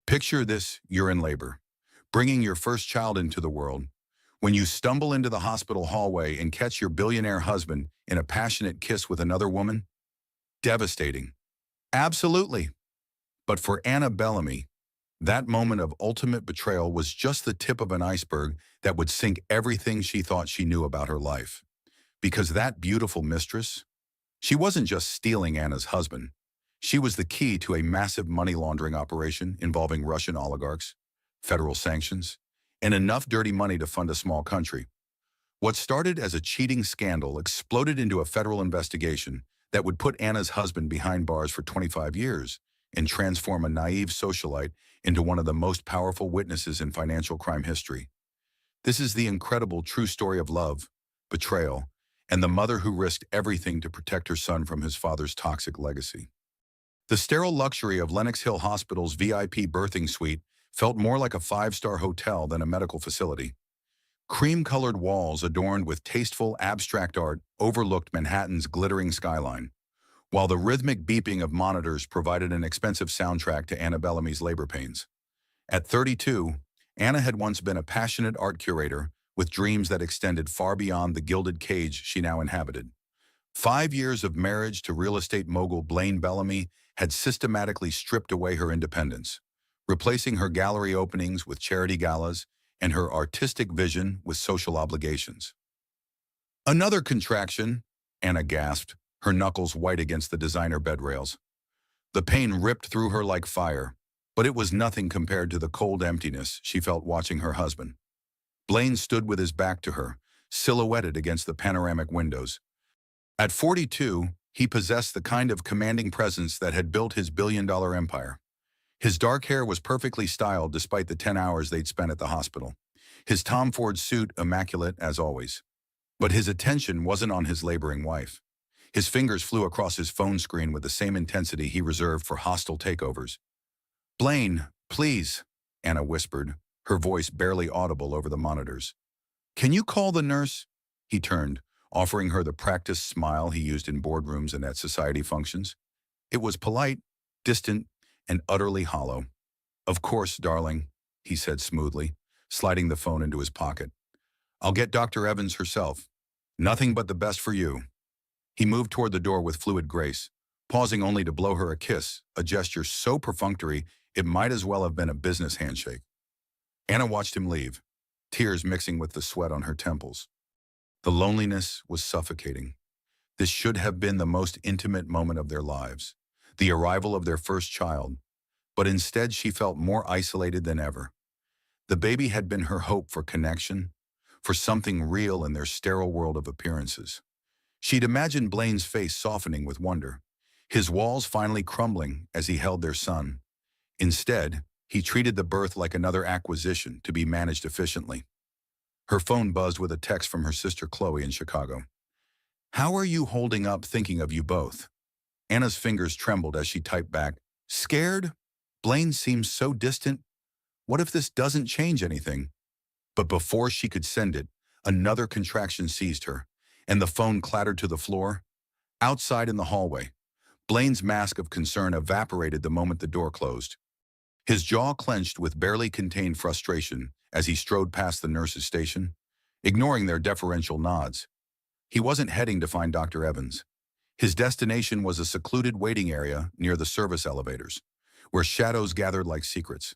Picture this, you're in labor, bringing your first child into the world. When you stumble into the hospital hallway and catch your billionaire husband in a passionate kiss with another woman, devastating. Absolutely. But for Anna Bellamy, that moment of ultimate betrayal was just the tip of an iceberg that would sink everything she thought she knew about her life. Because that beautiful mistress, she wasn't just stealing Anna's husband. She was the key to a massive money laundering operation involving Russian oligarchs, federal sanctions, and enough dirty money to fund a small country. What started as a cheating scandal exploded into a federal investigation that would put Anna's husband behind bars for 25 years and transform a naive socialite into one of the most powerful witnesses in financial crime history. This is the incredible true story of love, betrayal, and the mother who risked everything to protect her son from his father's toxic legacy. The sterile luxury of Lenox Hill Hospital's VIP birthing suite felt more like a five-star hotel than a medical facility. Cream-colored walls adorned with tasteful, abstract art overlooked Manhattan's glittering skyline, while the rhythmic beeping of monitors provided an expensive soundtrack to Anna Bellamy's labor pains. At 32, Anna had once been a passionate art curator with dreams that extended far beyond the gilded cage she now inhabited. 5 years of marriage to real estate mogul Blaine Bellamy had systematically stripped away her independence, replacing her gallery openings with charity galas and her artistic vision with social obligations. Another contraction, Anna gasped, her knuckles white against the designer bed rails. The pain ripped through her like fire, but it was nothing compared to the cold emptiness she felt watching her husband. Blaine stood with his back to her, silhouetted against the panoramic windows. At 42, he possessed the kind of commanding presence that had built his billion-dollar empire. His dark hair was perfectly styled despite the 10 hours they'd spent at the hospital. His Tom Ford suit immaculate as always. But his attention wasn't on his laboring wife. His fingers flew across his phone screen with the same intensity he reserved for hostile takeovers. "Blaine, please," Anna whispered, her voice barely audible over the monitors. "Can you call the nurse?" He turned, offering her the practiced smile he used in boardrooms and at society functions. It was polite, distant, and utterly hollow. "Of course, darling," he said smoothly, sliding the phone into his pocket. "I'll get Dr. Evans herself. Nothing but the best for you." He moved toward the door with fluid grace, pausing only to blow her a kiss, a gesture so perfunctory it might as well have been a business handshake. Anna watched him leave, tears mixing with the sweat on her temples. The loneliness was suffocating. This should have been the most intimate moment of their lives, the arrival of their first child, but instead she felt more isolated than ever. The baby had been her hope for connection, for something real in their sterile world of appearances. She'd imagined Blaine's face softening with wonder, his walls finally crumbling as he held their son. Instead, he treated the birth like another acquisition to be managed efficiently. Her phone buzzed with a text from her sister Chloe in Chicago. "How are you holding up thinking of you both?" Anna's fingers trembled as she typed back, "Scared? Blaine seems so distant. What if this doesn't change anything?" But before she could send it, another contraction seized her, and the phone clattered to the floor. Outside in the hallway, Blaine's mask of concern evaporated the moment the door closed. His jaw clenched with barely contained frustration as he strode past the nurse's station, ignoring their deferential nods. He wasn't heading to find Dr. Evans. His destination was a secluded waiting area near the service elevators, where shadows gathered like secrets.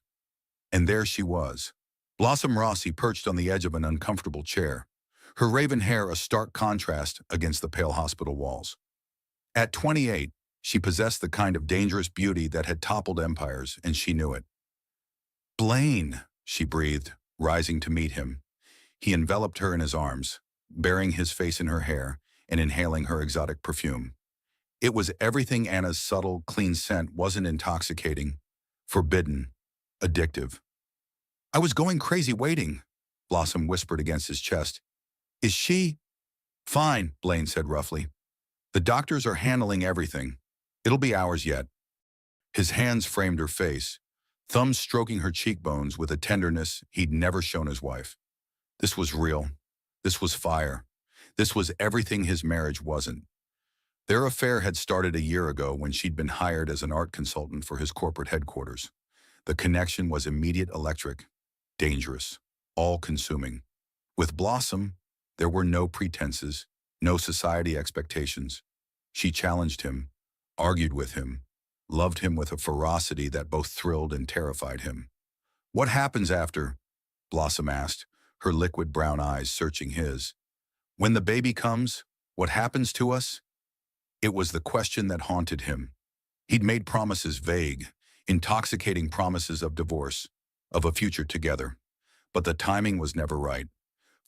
And there she was, Blossom Rossi perched on the edge of an uncomfortable chair, her raven hair a stark contrast against the pale hospital walls. At 28, she possessed the kind of dangerous beauty that had toppled empires, and she knew it. "Blaine," she breathed, rising to meet him. He enveloped her in his arms, burying his face in her hair and inhaling her exotic perfume. It was everything Anna's subtle, clean scent wasn't: intoxicating, forbidden, addictive. "I was going crazy waiting," Blossom whispered against his chest. "Is she—" "Fine," Blaine said roughly. "The doctors are handling everything. It'll be hours yet." His hands framed her face, thumbs stroking her cheekbones with a tenderness he'd never shown his wife. This was real. This was fire. This was everything his marriage wasn't. Their affair had started a year ago when she'd been hired as an art consultant for his corporate headquarters. The connection was immediate, electric, dangerous, all-consuming. With Blossom, there were no pretenses, no society expectations. She challenged him, argued with him, loved him with a ferocity that both thrilled and terrified him. "What happens after?" Blossom asked, her liquid brown eyes searching his. "When the baby comes, what happens to us?" It was the question that haunted him. He'd made promises vague, intoxicating promises of divorce, of a future together. But the timing was never right.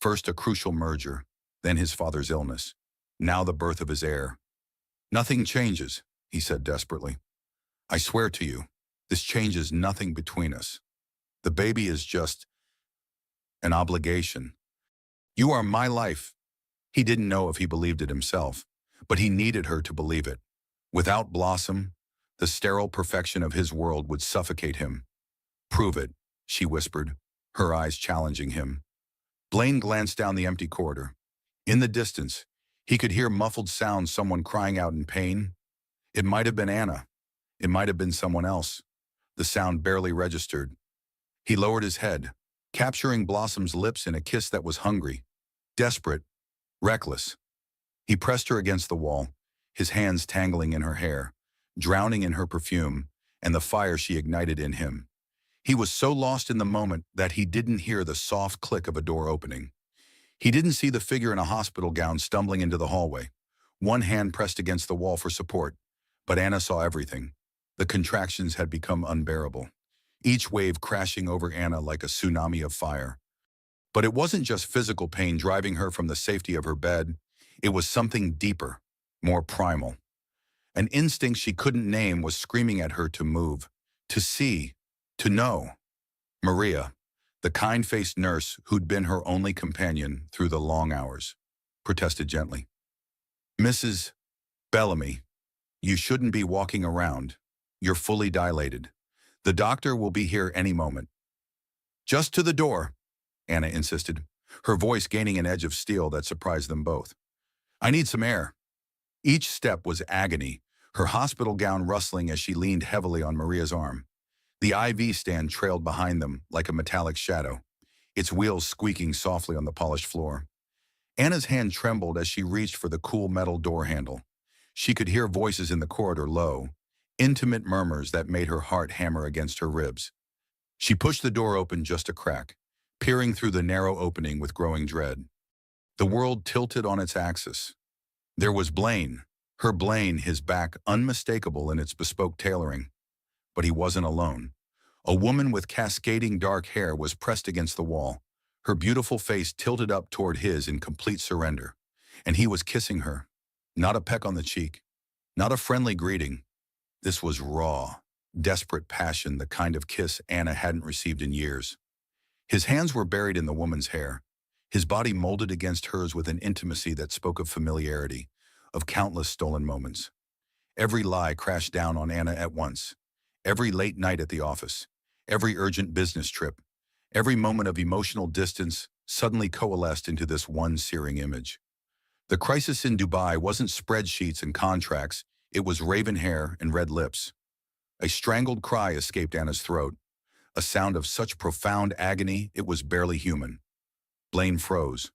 First a crucial merger, then his father's illness, now the birth of his heir. "Nothing changes," he said desperately. "I swear to you, this changes nothing between us. The baby is just an obligation. You are my life." He didn't know if he believed it himself, but he needed her to believe it. Without Blossom, the sterile perfection of his world would suffocate him. "Prove it," she whispered, her eyes challenging him. Blaine glanced down the empty corridor. In the distance, he could hear muffled sounds, someone crying out in pain. It might have been Anna. It might have been someone else. The sound barely registered. He lowered his head, capturing Blossom's lips in a kiss that was hungry, desperate, reckless. He pressed her against the wall, his hands tangling in her hair, drowning in her perfume and the fire she ignited in him. He was so lost in the moment that he didn't hear the soft click of a door opening. He didn't see the figure in a hospital gown stumbling into the hallway, one hand pressed against the wall for support. But Anna saw everything. The contractions had become unbearable, each wave crashing over Anna like a tsunami of fire. But it wasn't just physical pain driving her from the safety of her bed. It was something deeper, more primal. An instinct she couldn't name was screaming at her to move, to see, to know. Maria, the kind-faced nurse who'd been her only companion through the long hours, protested gently. "Mrs. Bellamy, you shouldn't be walking around. You're fully dilated. The doctor will be here any moment." "Just to the door," Anna insisted, her voice gaining an edge of steel that surprised them both. "I need some air." Each step was agony, her hospital gown rustling as she leaned heavily on Maria's arm. The IV stand trailed behind them like a metallic shadow, its wheels squeaking softly on the polished floor. Anna's hand trembled as she reached for the cool metal door handle. She could hear voices in the corridor, low, intimate murmurs that made her heart hammer against her ribs. She pushed the door open just a crack, peering through the narrow opening with growing dread. The world tilted on its axis. There was Blaine, her Blaine, his back unmistakable in its bespoke tailoring. But he wasn't alone. A woman with cascading dark hair was pressed against the wall, her beautiful face tilted up toward his in complete surrender. And he was kissing her. Not a peck on the cheek, not a friendly greeting. This was raw, desperate passion, the kind of kiss Anna hadn't received in years. His hands were buried in the woman's hair, his body molded against hers with an intimacy that spoke of familiarity, of countless stolen moments. Every lie crashed down on Anna at once. Every late night at the office, every urgent business trip, every moment of emotional distance suddenly coalesced into this one searing image. The crisis in Dubai wasn't spreadsheets and contracts, it was raven hair and red lips. A strangled cry escaped Anna's throat, a sound of such profound agony it was barely human. Blaine froze.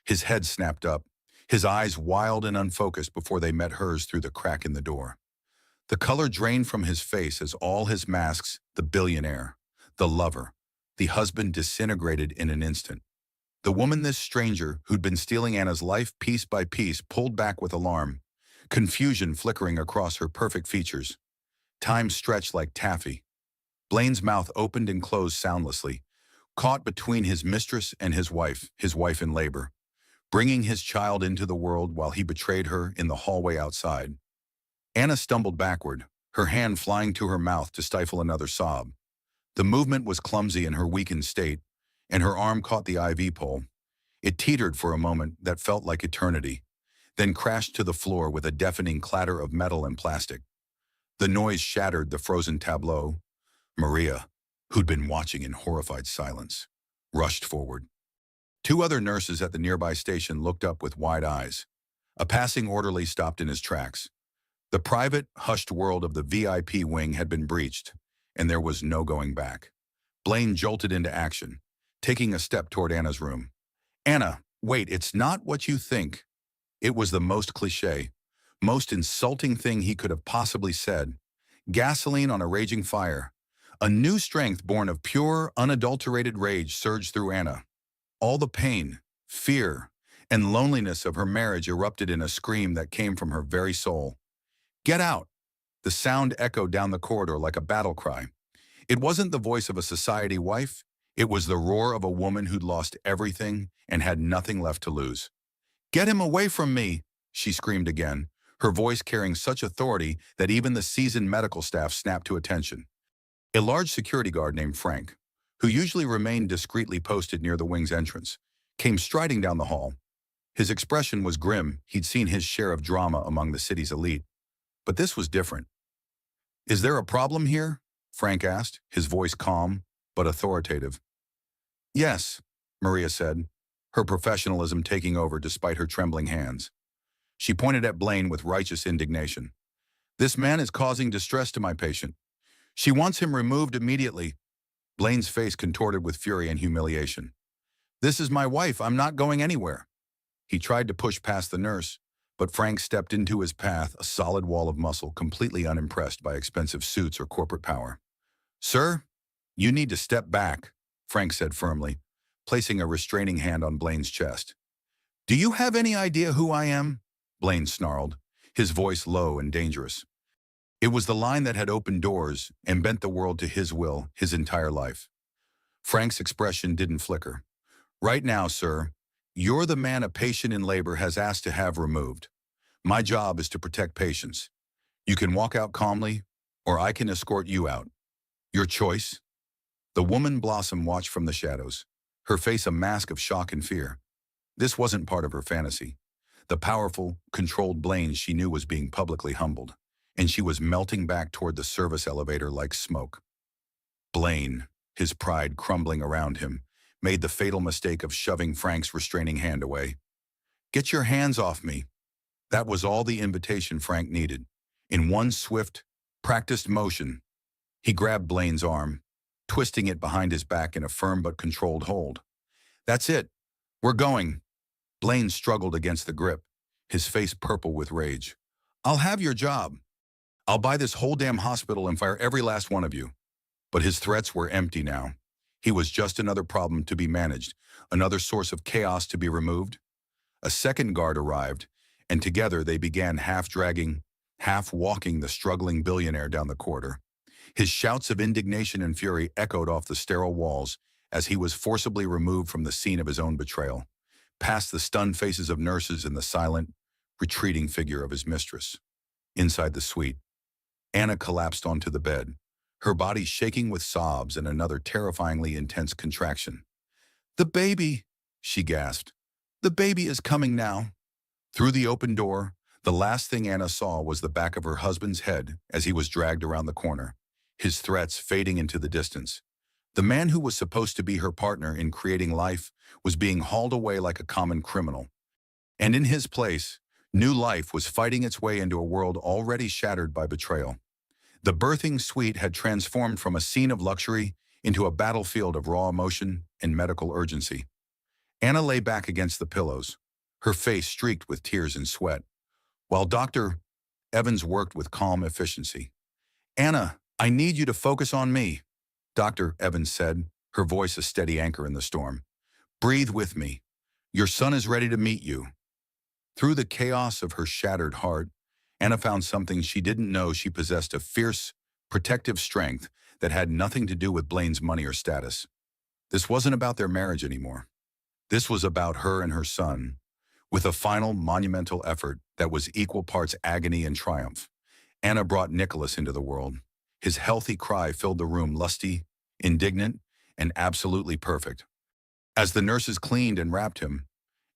His head snapped up, his eyes wild and unfocused before they met hers through the crack in the door. The color drained from his face as all his masks, the billionaire, the lover, the husband, disintegrated in an instant. The woman, this stranger who'd been stealing Anna's life piece by piece, pulled back with alarm, confusion flickering across her perfect features. Time stretched like taffy. Blaine's mouth opened and closed soundlessly, caught between his mistress and his wife in labor, bringing his child into the world while he betrayed her in the hallway outside. Anna stumbled backward, her hand flying to her mouth to stifle another sob. The movement was clumsy in her weakened state, and her arm caught the IV pole. It teetered for a moment that felt like eternity, then crashed to the floor with a deafening clatter of metal and plastic. The noise shattered the frozen tableau. Maria, who'd been watching in horrified silence, rushed forward. Two other nurses at the nearby station looked up with wide eyes. A passing orderly stopped in his tracks. The private, hushed world of the VIP wing had been breached, and there was no going back. Blaine jolted into action, taking a step toward Anna's room. Anna, wait, it's not what you think. It was the most cliché, most insulting thing he could have possibly said. Gasoline on a raging fire. A new strength born of pure, unadulterated rage surged through Anna. All the pain, fear, and loneliness of her marriage erupted in a scream that came from her very soul. Get out! The sound echoed down the corridor like a battle cry. It wasn't the voice of a society wife. It was the roar of a woman who'd lost everything and had nothing left to lose. Get him away from me, she screamed again, her voice carrying such authority that even the seasoned medical staff snapped to attention. A large security guard named Frank, who usually remained discreetly posted near the wing's entrance, came striding down the hall. His expression was grim. He'd seen his share of drama among the city's elite. But this was different. Is there a problem here? Frank asked, his voice calm but authoritative. Yes, Maria said, her professionalism taking over despite her trembling hands. She pointed at Blaine with righteous indignation. This man is causing distress to my patient. She wants him removed immediately. Blaine's face contorted with fury and humiliation. This is my wife. I'm not going anywhere. He tried to push past the nurse, but Frank stepped into his path, a solid wall of muscle, completely unimpressed by expensive suits or corporate power. Sir, you need to step back, Frank said firmly, placing a restraining hand on Blaine's chest. Do you have any idea who I am? Blaine snarled, his voice low and dangerous. It was the line that had opened doors and bent the world to his will his entire life. Frank's expression didn't flicker. Right now, sir, you're the man a patient in labor has asked to have removed. My job is to protect patients. You can walk out calmly, or I can escort you out. Your choice? The woman blossom watched from the shadows, her face a mask of shock and fear. This wasn't part of her fantasy. The powerful, controlled Blaine she knew was being publicly humbled, and she was melting back toward the service elevator like smoke. Blaine, his pride crumbling around him, made the fatal mistake of shoving Frank's restraining hand away. Get your hands off me. That was all the invitation Frank needed. In one swift, practiced motion, he grabbed Blaine's arm, twisting it behind his back in a firm but controlled hold. That's it. We're going. Blaine struggled against the grip, his face purple with rage. I'll have your job. I'll buy this whole damn hospital and fire every last one of you. But his threats were empty now. He was just another problem to be managed, another source of chaos to be removed. A second guard arrived, and together they began half-dragging, half-walking the struggling billionaire down the corridor. His shouts of indignation and fury echoed off the sterile walls as he was forcibly removed from the scene of his own betrayal, past the stunned faces of nurses and the silent, retreating figure of his mistress. Inside the suite, Anna collapsed onto the bed, her body shaking with sobs and another terrifyingly intense contraction. The baby, she gasped. The baby is coming now. Through the open door, the last thing Anna saw was the back of her husband's head as he was dragged around the corner, his threats fading into the distance. The man who was supposed to be her partner in creating life was being hauled away like a common criminal. And in his place, new life was fighting its way into a world already shattered by betrayal. The birthing suite had transformed from a scene of luxury into a battlefield of raw emotion and medical urgency. Anna lay back against the pillows, her face streaked with tears and sweat, while Dr. Evans worked with calm efficiency. Anna, I need you to focus on me, Dr. Evans said, her voice a steady anchor in the storm. Breathe with me. Your son is ready to meet you. Through the chaos of her shattered heart, Anna found something she didn't know she possessed, a fierce, protective strength that had nothing to do with Blaine's money or status. This wasn't about their marriage anymore. This was about her and her son, with a final monumental effort that was equal parts agony and triumph. Anna brought Nicholas into the world. His healthy cry filled the room, lusty, indignant, and absolutely perfect. As the nurses cleaned and wrapped him,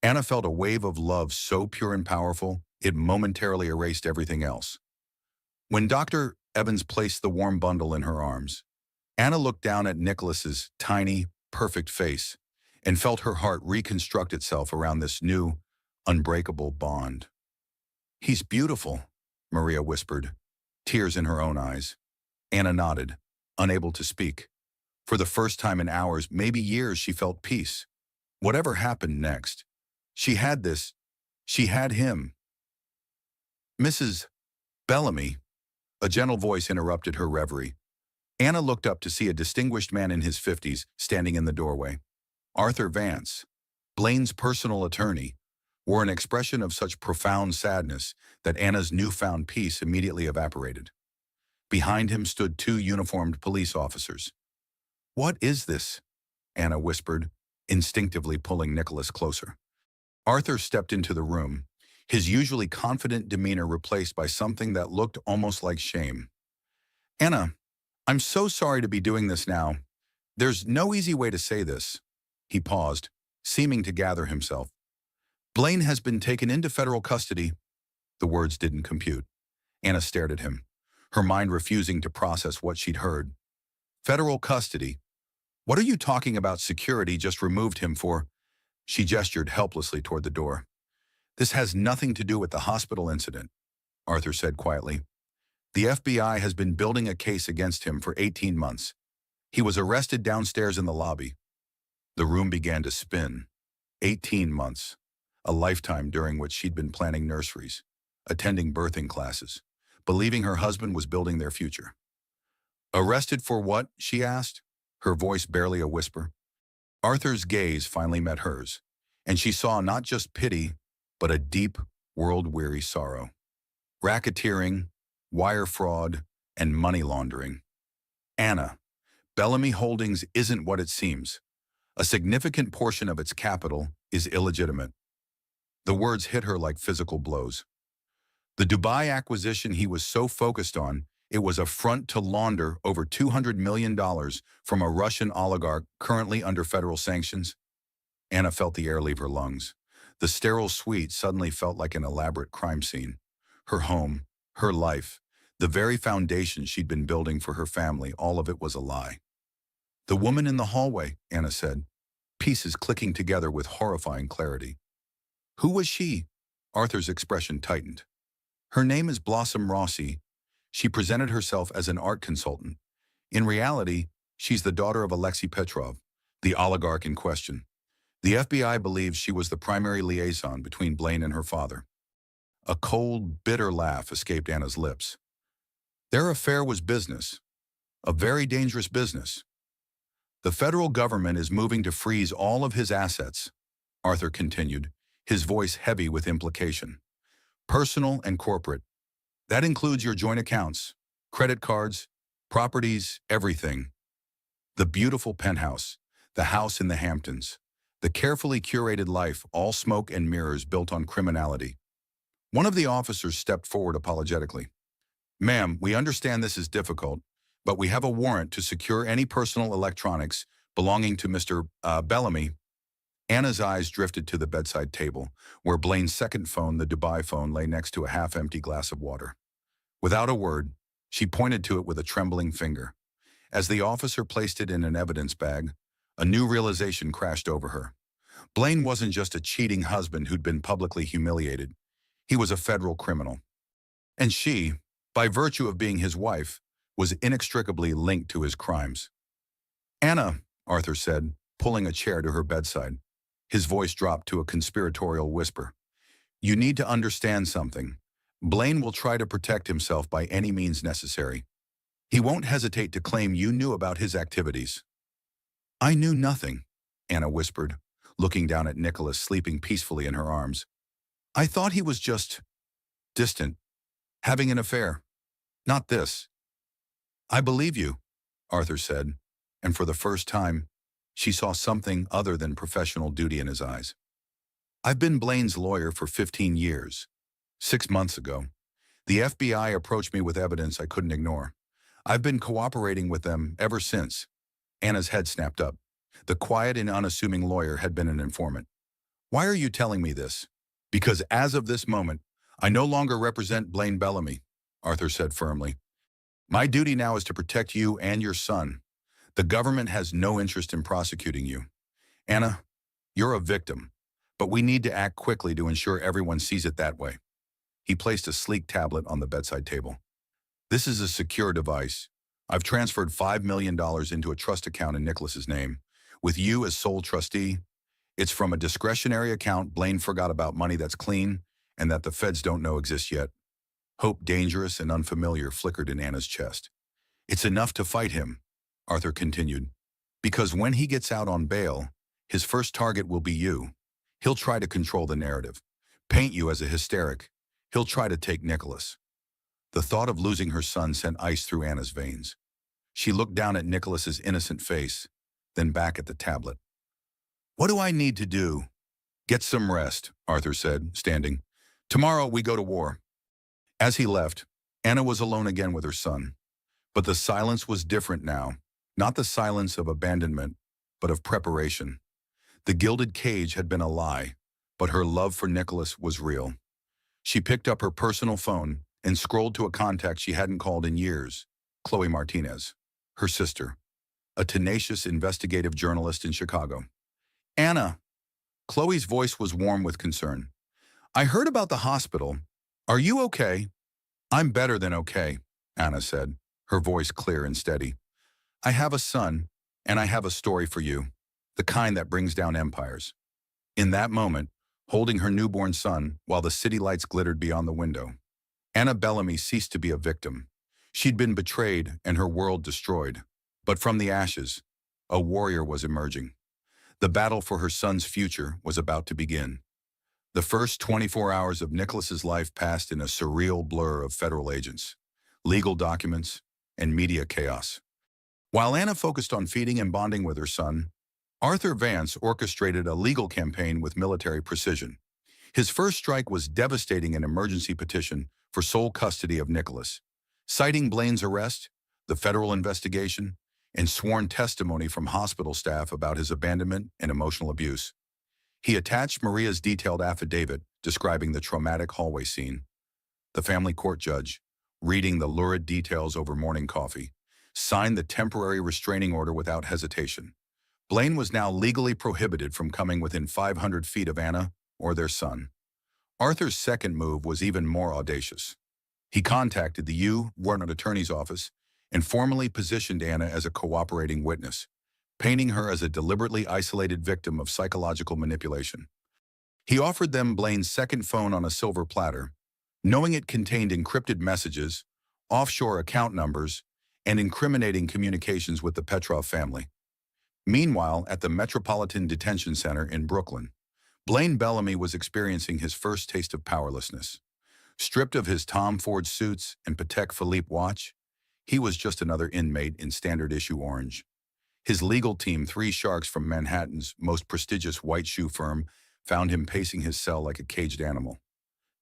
Anna felt a wave of love so pure and powerful, it momentarily erased everything else. When Dr. Evans placed the warm bundle in her arms, Anna looked down at Nicholas's tiny, perfect face and felt her heart reconstruct itself around this new, unbreakable bond. He's beautiful, Maria whispered, tears in her own eyes. Anna nodded. unable to speak. For the first time in hours, maybe years, she felt peace. Whatever happened next, she had this. She had him. Mrs. Bellamy, a gentle voice interrupted her reverie. Anna looked up to see a distinguished man in his 50s standing in the doorway. Arthur Vance, Blaine's personal attorney, wore an expression of such profound sadness that Anna's newfound peace immediately evaporated. Behind him stood two uniformed police officers. "What is this?" Anna whispered, instinctively pulling Nicholas closer. Arthur stepped into the room, his usually confident demeanor replaced by something that looked almost like shame. "Anna, I'm so sorry to be doing this now. There's no easy way to say this." He paused, seeming to gather himself. "Blaine has been taken into federal custody." The words didn't compute. Anna stared at him, her mind refusing to process what she'd heard. "Federal custody? What are you talking about? Security just removed him for—" She gestured helplessly toward the door. "This has nothing to do with the hospital incident," Arthur said quietly. "The FBI has been building a case against him for 18 months. He was arrested downstairs in the lobby." The room began to spin. 18 months. A lifetime during which she'd been planning nurseries, attending birthing classes, believing her husband was building their future. "Arrested for what?" she asked, her voice barely a whisper. Arthur's gaze finally met hers, and she saw not just pity, but a deep, world-weary sorrow. Racketeering, wire fraud, and money laundering. "Anna, Bellamy Holdings isn't what it seems. A significant portion of its capital is illegitimate." The words hit her like physical blows. The Dubai acquisition he was so focused on, it was a front to launder over $200 million from a Russian oligarch currently under federal sanctions. Anna felt the air leave her lungs. The sterile suite suddenly felt like an elaborate crime scene. Her home, her life, the very foundation she'd been building for her family, all of it was a lie. "The woman in the hallway," Anna said, pieces clicking together with horrifying clarity. "Who was she?" Arthur's expression tightened. "Her name is Blossom Rossi. She presented herself as an art consultant. In reality, she's the daughter of Alexei Petrov, the oligarch in question. The FBI believes she was the primary liaison between Blaine and her father." A cold, bitter laugh escaped Anna's lips. "Their affair was business, a very dangerous business. The federal government is moving to freeze all of his assets," Arthur continued, his voice heavy with implication. "Personal and corporate. That includes your joint accounts, credit cards, properties, everything. The beautiful penthouse, the house in the Hamptons, the carefully curated life, all smoke and mirrors built on criminality." One of the officers stepped forward apologetically. "Ma'am, we understand this is difficult, but we have a warrant to secure any personal electronics belonging to Mr. Bellamy." Anna's eyes drifted to the bedside table, where Blaine's second phone, the Dubai phone, lay next to a half-empty glass of water. Without a word, she pointed to it with a trembling finger. As the officer placed it in an evidence bag, a new realization crashed over her. Blaine wasn't just a cheating husband who'd been publicly humiliated. He was a federal criminal. And she, by virtue of being his wife, was inextricably linked to his crimes. "Anna," Arthur said, pulling a chair to her bedside. His voice dropped to a conspiratorial whisper. "You need to understand something. Blaine will try to protect himself by any means necessary. He won't hesitate to claim you knew about his activities." "I knew nothing," Anna whispered, looking down at Nicholas sleeping peacefully in her arms. "I thought he was just distant, having an affair. Not this." "I believe you," Arthur said, and for the first time, she saw something other than professional duty in his eyes. "I've been Blaine's lawyer for 15 years. 6 months ago, the FBI approached me with evidence I couldn't ignore. I've been cooperating with them ever since." Anna's head snapped up. The quiet and unassuming lawyer had been an informant. "Why are you telling me this?" "Because as of this moment, I no longer represent Blaine Bellamy," Arthur said firmly. "My duty now is to protect you and your son. The government has no interest in prosecuting you. Anna, you're a victim, but we need to act quickly to ensure everyone sees it that way." He placed a sleek tablet on the bedside table. "This is a secure device. I've transferred $5 million into a trust account in Nicholas's name. With you as sole trustee, it's from a discretionary account Blaine forgot about, money that's clean and that the feds don't know exists yet. Hope, dangerous and unfamiliar, flickered in Anna's chest. It's enough to fight him, Arthur continued, because when he gets out on bail, his first target will be you. He'll try to control the narrative, paint you as a hysteric. He'll try to take Nicholas. The thought of losing her son sent ice through Anna's veins. She looked down at Nicholas's innocent face, then back at the tablet. What do I need to do? Get some rest, Arthur said, standing. Tomorrow we go to war. As he left, Anna was alone again with her son. But the silence was different now, not the silence of abandonment, but of preparation. The gilded cage had been a lie, but her love for Nicholas was real. She picked up her personal phone and scrolled to a contact she hadn't called in years, Chloe Martinez, her sister, a tenacious investigative journalist in Chicago. Anna, Chloe's voice was warm with concern. I heard about the hospital. Are you okay? I'm better than okay, Anna said, her voice clear and steady. I have a son, and I have a story for you, the kind that brings down empires. In that moment, holding her newborn son while the city lights glittered beyond the window, Anna Bellamy ceased to be a victim. She'd been betrayed and her world destroyed. But from the ashes, a warrior was emerging. The battle for her son's future was about to begin. The first 24 hours of Nicholas's life passed in a surreal blur of federal agents, legal documents, and media chaos. While Anna focused on feeding and bonding with her son, Arthur Vance orchestrated a legal campaign with military precision. His first strike was devastating an emergency petition for sole custody of Nicholas, citing Blaine's arrest, the federal investigation, and sworn testimony from hospital staff about his abandonment and emotional abuse. He attached Maria's detailed affidavit describing the traumatic hallway scene. The family court judge, reading the lurid details over morning coffee, signed the temporary restraining order without hesitation. Blaine was now legally prohibited from coming within 500 feet of Anna or their son. Arthur's second move was even more audacious. He contacted the U.S. Attorney's Office and formally positioned Anna as a cooperating witness, painting her as a deliberately isolated victim of psychological manipulation. He offered them Blaine's second phone on a silver platter, knowing it contained encrypted messages, offshore account numbers, and incriminating communications with the Petrov family. Meanwhile, at the Metropolitan Detention Center in Brooklyn, Blaine Bellamy was experiencing his first taste of powerlessness. Stripped of his Tom Ford suits and Patek Philippe watch, he was just another inmate in standard issue orange. His legal team, 3 sharks from Manhattan's most prestigious white shoe firm, found him pacing his cell like a caged animal.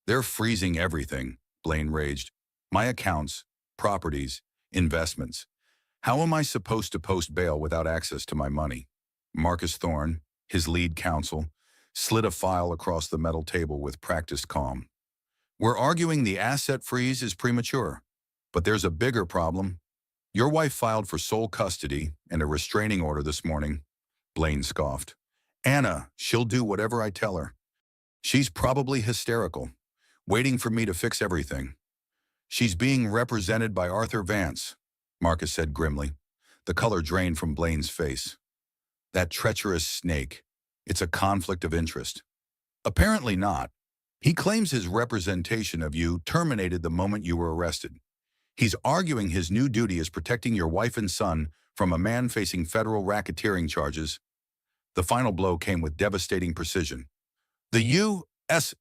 They're freezing everything, Blaine raged. My accounts, properties, investments. How am I supposed to post bail without access to my money? Marcus Thorne, his lead counsel, slid a file across the metal table with practiced calm. We're arguing the asset freeze is premature, but there's a bigger problem. Your wife filed for sole custody and a restraining order this morning, Blaine scoffed. Anna, she'll do whatever I tell her. She's probably hysterical, waiting for me to fix everything. She's being represented by Arthur Vance, Marcus said grimly. The color drained from Blaine's face. That treacherous snake. It's a conflict of interest. Apparently not. He claims his representation of you terminated the moment you were arrested. He's arguing his new duty is protecting your wife and son from a man facing federal racketeering charges. The final blow came with devastating precision. The U.S.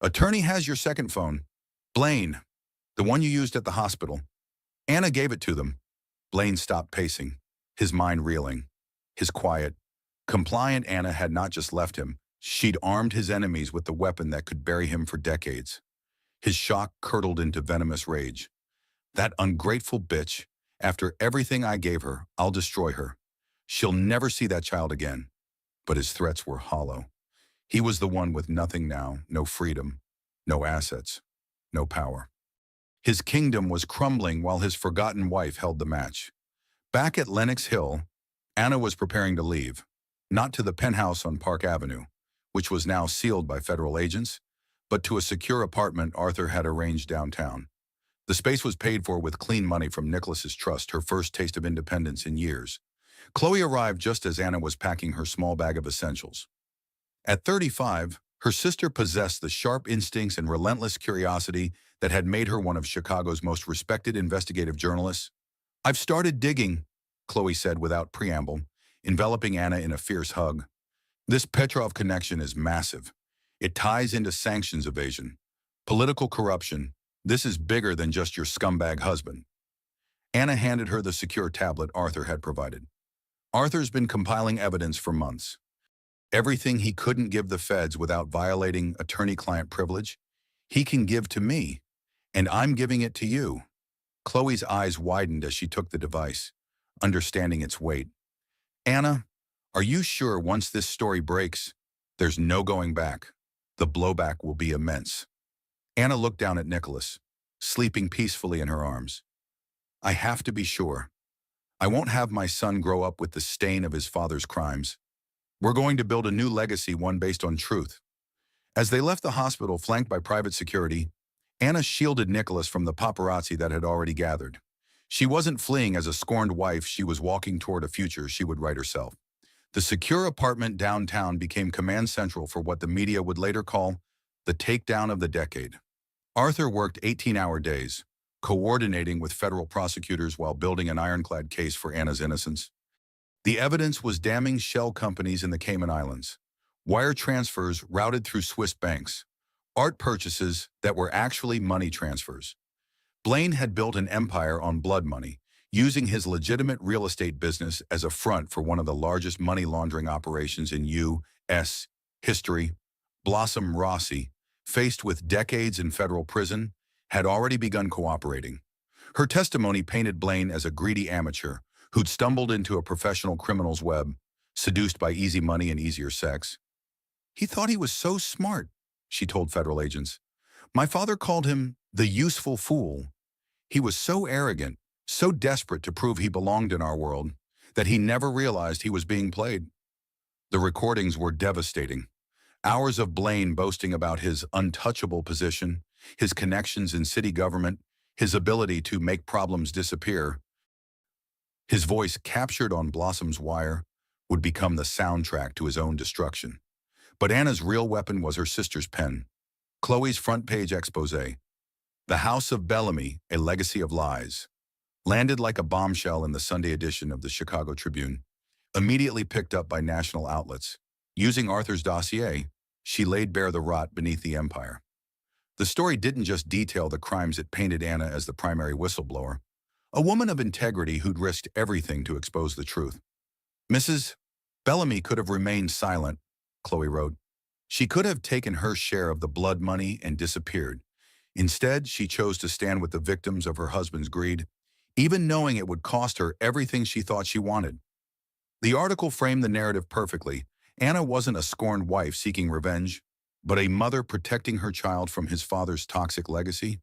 attorney has your second phone. Blaine, the one you used at the hospital. Anna gave it to them. Blaine stopped pacing, his mind reeling. His quiet, compliant Anna had not just left him. She'd armed his enemies with the weapon that could bury him for decades. His shock curdled into venomous rage. That ungrateful bitch, after everything I gave her, I'll destroy her. She'll never see that child again. But his threats were hollow. He was the one with nothing now, no freedom, no assets, no power. His kingdom was crumbling while his forgotten wife held the match. Back at Lenox Hill, Anna was preparing to leave, not to the penthouse on Park Avenue, which was now sealed by federal agents, but to a secure apartment Arthur had arranged downtown. The space was paid for with clean money from Nicholas's trust, her first taste of independence in years. Chloe arrived just as Anna was packing her small bag of essentials. At 35, her sister possessed the sharp instincts and relentless curiosity that had made her one of Chicago's most respected investigative journalists. "I've started digging," Chloe said without preamble, enveloping Anna in a fierce hug. "This Petrov connection is massive. It ties into sanctions evasion, political corruption. This is bigger than just your scumbag husband." Anna handed her the secure tablet Arthur had provided. "Arthur's been compiling evidence for months. Everything he couldn't give the feds without violating attorney-client privilege, he can give to me, and I'm giving it to you." Chloe's eyes widened as she took the device, understanding its weight. "Anna, are you sure once this story breaks, there's no going back? The blowback will be immense." Anna looked down at Nicholas, sleeping peacefully in her arms. "I have to be sure. I won't have my son grow up with the stain of his father's crimes. We're going to build a new legacy, one based on truth." As they left the hospital flanked by private security, Anna shielded Nicholas from the paparazzi that had already gathered. She wasn't fleeing as a scorned wife, she was walking toward a future she would write herself. The secure apartment downtown became command central for what the media would later call the takedown of the decade. Arthur worked 18-hour days, coordinating with federal prosecutors while building an ironclad case for Anna's innocence. The evidence was damning: shell companies in the Cayman Islands, wire transfers routed through Swiss banks, art purchases that were actually money transfers. Blaine had built an empire on blood money, using his legitimate real estate business as a front for one of the largest money laundering operations in U.S. history. Blossom Rossi, faced with decades in federal prison, had already begun cooperating. Her testimony painted Blaine as a greedy amateur who'd stumbled into a professional criminal's web, seduced by easy money and easier sex. "He thought he was so smart," she told federal agents. "My father called him the useful fool. He was so arrogant, so desperate to prove he belonged in our world, that he never realized he was being played." The recordings were devastating. Hours of Blaine boasting about his untouchable position, his connections in city government, his ability to make problems disappear. His voice, captured on Blossom's wire, would become the soundtrack to his own destruction. But Anna's real weapon was her sister's pen. Chloe's front-page expose, "The House of Bellamy, A Legacy of Lies," landed like a bombshell in the Sunday edition of the Chicago Tribune, immediately picked up by national outlets. Using Arthur's dossier, she laid bare the rot beneath the empire. The story didn't just detail the crimes, it painted Anna as the primary whistleblower, a woman of integrity who'd risked everything to expose the truth. "Mrs. Bellamy could have remained silent," Chloe wrote. "She could have taken her share of the blood money and disappeared. Instead, she chose to stand with the victims of her husband's greed, even knowing it would cost her everything she thought she wanted." The article framed the narrative perfectly. Anna wasn't a scorned wife seeking revenge, but a mother protecting her child from his father's toxic legacy.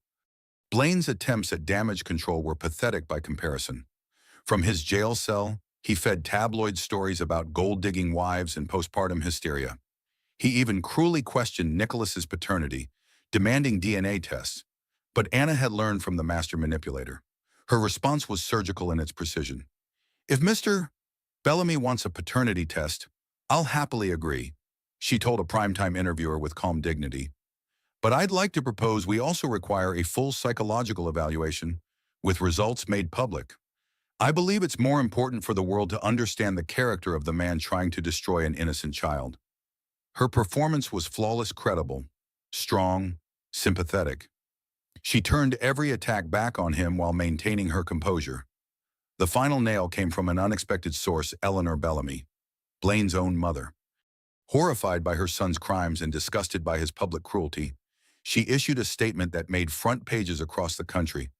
Blaine's attempts at damage control were pathetic by comparison. From his jail cell, he fed tabloid stories about gold-digging wives and postpartum hysteria. He even cruelly questioned Nicholas's paternity, demanding DNA tests. But Anna had learned from the master manipulator. Her response was surgical in its precision. "If Mr. Bellamy wants a paternity test, I'll happily agree," she told a primetime interviewer with calm dignity. "But I'd like to propose we also require a full psychological evaluation, with results made public. I believe it's more important for the world to understand the character of the man trying to destroy an innocent child." Her performance was flawless, credible, strong, sympathetic. She turned every attack back on him while maintaining her composure. The final nail came from an unexpected source: Eleanor Bellamy, Blaine's own mother. Horrified by her son's crimes and disgusted by his public cruelty, she issued a statement that made front pages across the country.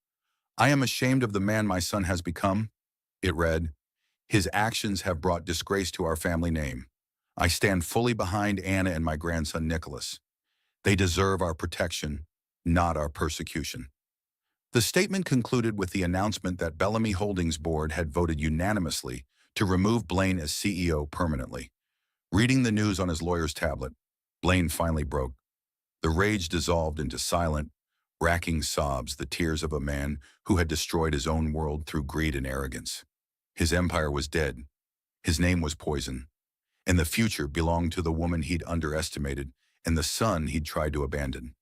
"I am ashamed of the man my son has become," it read. "His actions have brought disgrace to our family name. I stand fully behind Anna and my grandson Nicholas. They deserve our protection, not our persecution." The statement concluded with the announcement that Bellamy Holdings Board had voted unanimously to remove Blaine as CEO permanently. Reading the news on his lawyer's tablet, Blaine finally broke. The rage dissolved into silent, racking sobs, the tears of a man who had destroyed his own world through greed and arrogance. His empire was dead. His name was poison. And the future belonged to the woman he'd underestimated and the son he'd tried to abandon.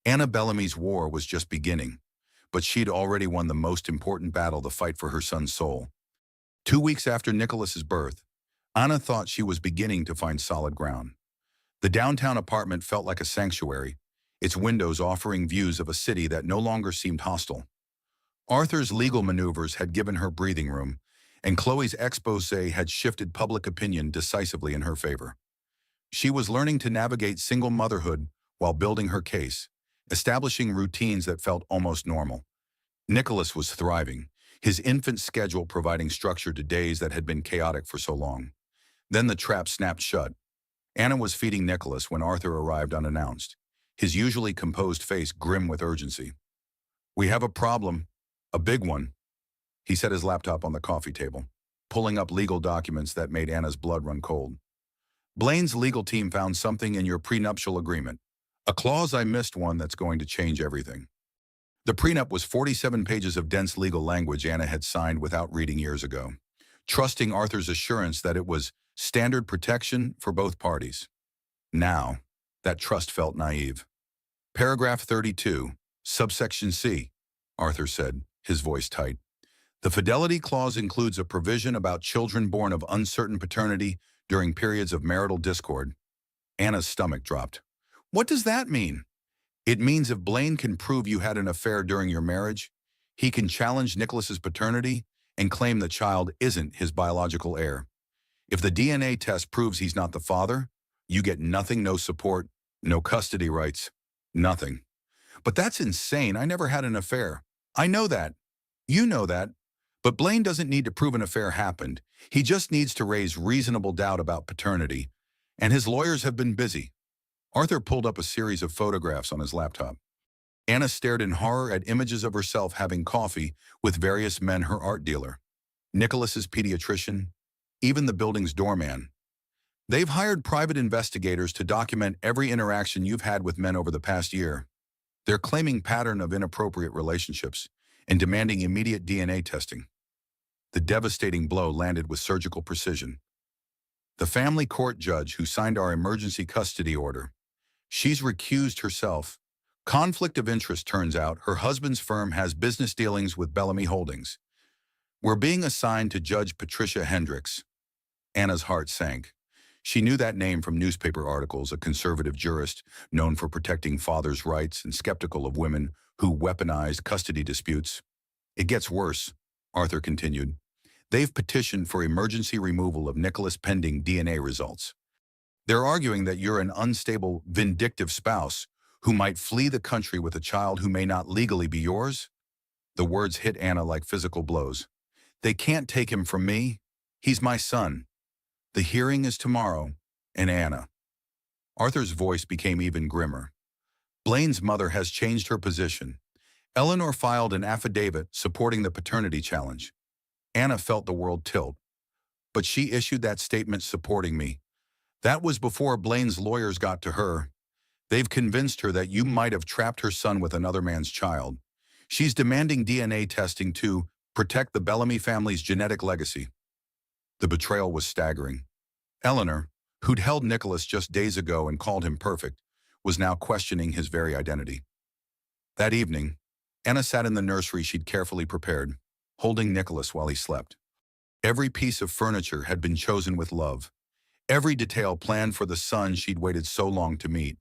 Anna Bellamy's war was just beginning, but she'd already won the most important battle, the fight for her son's soul. 2 weeks after Nicholas's birth, Anna thought she was beginning to find solid ground. The downtown apartment felt like a sanctuary, its windows offering views of a city that no longer seemed hostile. Arthur's legal maneuvers had given her breathing room, and Chloe's expose had shifted public opinion decisively in her favor. She was learning to navigate single motherhood while building her case, establishing routines that felt almost normal. Nicholas was thriving, his infant schedule providing structure to days that had been chaotic for so long. Then the trap snapped shut. Anna was feeding Nicholas when Arthur arrived unannounced, his usually composed face grim with urgency. "We have a problem, a big one." He set his laptop on the coffee table, pulling up legal documents that made Anna's blood run cold. "Blaine's legal team found something in your prenuptial agreement, a clause I missed, one that's going to change everything." The prenup was 47 pages of dense legal language Anna had signed without reading years ago, trusting Arthur's assurance that it was standard protection for both parties. Now, that trust felt naive. "Paragraph 32, subsection C," Arthur said, his voice tight. "The fidelity clause includes a provision about children born of uncertain paternity during periods of marital discord." Anna's stomach dropped. "What does that mean?" "It means if Blaine can prove you had an affair during your marriage, he can challenge Nicholas's paternity and claim the child isn't his biological heir. If the DNA test proves he's not the father, you get nothing, no support, no custody rights, nothing." "But that's insane. I never had an affair." "I know that. You know that. But Blaine doesn't need to prove an affair happened. He just needs to raise reasonable doubt about paternity. And his lawyers have been busy." Arthur pulled up a series of photographs on his laptop. Anna stared in horror at images of herself having coffee with various men, her art dealer, Nicholas's pediatrician, even the building's doorman. "They've hired private investigators to document every interaction you've had with men over the past year. They're claiming pattern of inappropriate relationships and demanding immediate DNA testing." The devastating blow landed with surgical precision. "The family court judge who signed our emergency custody order, she's recused herself. Conflict of interest, turns out. Her husband's firm has business dealings with Bellamy Holdings. We're being assigned to Judge Patricia Hendricks." Anna's heart sank. She knew that name from newspaper articles, a conservative jurist known for protecting fathers' rights and skeptical of women who weaponized custody disputes. "It gets worse," Arthur continued. "They've petitioned for emergency removal of Nicholas pending DNA results. They're arguing that you're an unstable, vindictive spouse who might flee the country with a child who may not legally be yours." The words hit Anna like physical blows. "They can't take him from me. He's my son. The hearing is tomorrow, and Anna." Arthur's voice became even grimmer. "Blaine's mother has changed her position. Eleanor filed an affidavit supporting the paternity challenge." Anna felt the world tilt. "But she issued that statement supporting me. That was before Blaine's lawyers got to her. They've convinced her that you might have trapped her son with another man's child. She's demanding DNA testing to protect the Bellamy family's genetic legacy." The betrayal was staggering. Eleanor, who'd held Nicholas just days ago and called him perfect, was now questioning his very identity. That evening, Anna sat in the nursery she'd carefully prepared, holding Nicholas while he slept. Every piece of furniture had been chosen with love, every detail planned for the son she'd waited so long to meet.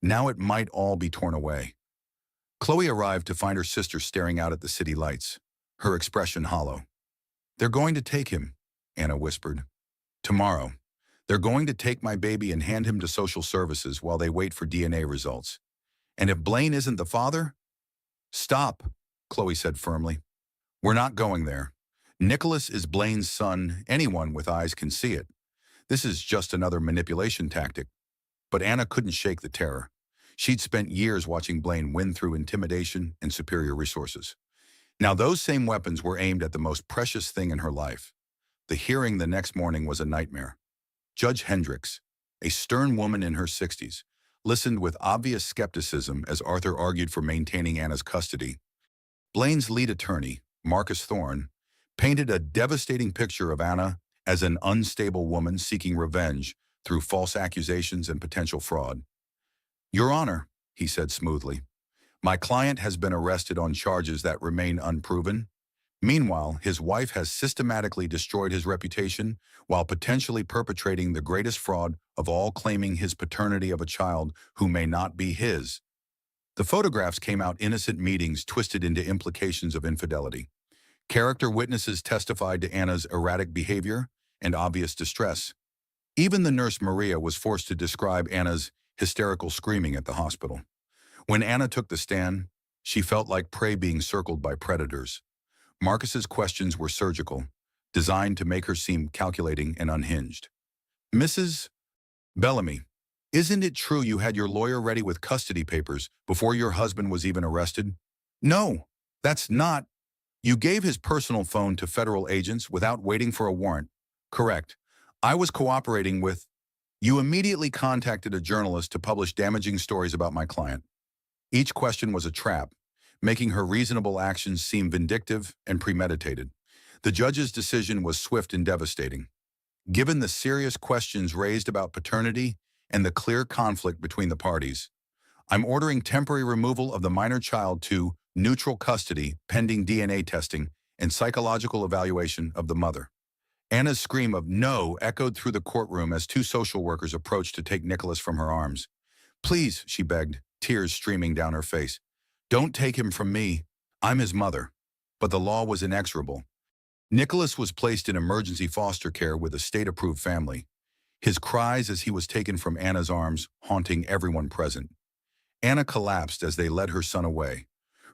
Now it might all be torn away. Chloe arrived to find her sister staring out at the city lights, her expression hollow. "They're going to take him," Anna whispered. "Tomorrow. They're going to take my baby and hand him to social services while they wait for DNA results. And if Blaine isn't the father—" "Stop," Chloe said firmly. "We're not going there. Nicholas is Blaine's son. Anyone with eyes can see it. This is just another manipulation tactic." But Anna couldn't shake the terror. She'd spent years watching Blaine win through intimidation and superior resources. Now those same weapons were aimed at the most precious thing in her life. The hearing the next morning was a nightmare. Judge Hendricks, a stern woman in her 60s, listened with obvious skepticism as Arthur argued for maintaining Anna's custody. Blaine's lead attorney, Marcus Thorne, painted a devastating picture of Anna as an unstable woman seeking revenge through false accusations and potential fraud. "Your Honor," he said smoothly, "my client has been arrested on charges that remain unproven. Meanwhile, his wife has systematically destroyed his reputation while potentially perpetrating the greatest fraud of all, claiming his paternity of a child who may not be his." The photographs came out innocent meetings twisted into implications of infidelity. Character witnesses testified to Anna's erratic behavior and obvious distress. Even the nurse Maria was forced to describe Anna's hysterical screaming at the hospital. When Anna took the stand, she felt like prey being circled by predators. Marcus's questions were surgical, designed to make her seem calculating and unhinged. "Mrs. Bellamy, isn't it true you had your lawyer ready with custody papers before your husband was even arrested?" "No, that's not. You gave his personal phone to federal agents without waiting for a warrant." "Correct. I was cooperating with—" "You immediately contacted a journalist to publish damaging stories about my client." Each question was a trap, making her reasonable actions seem vindictive and premeditated. The judge's decision was swift and devastating. Given the serious questions raised about paternity and the clear conflict between the parties, "I'm ordering temporary removal of the minor child to neutral custody pending DNA testing and psychological evaluation of the mother." Anna's scream of "no" echoed through the courtroom as two social workers approached to take Nicholas from her arms. "Please," she begged, tears streaming down her face. "Don't take him from me. I'm his mother." But the law was inexorable. Nicholas was placed in emergency foster care with a state-approved family, his cries as he was taken from Anna's arms haunting everyone present. Anna collapsed as they led her son away,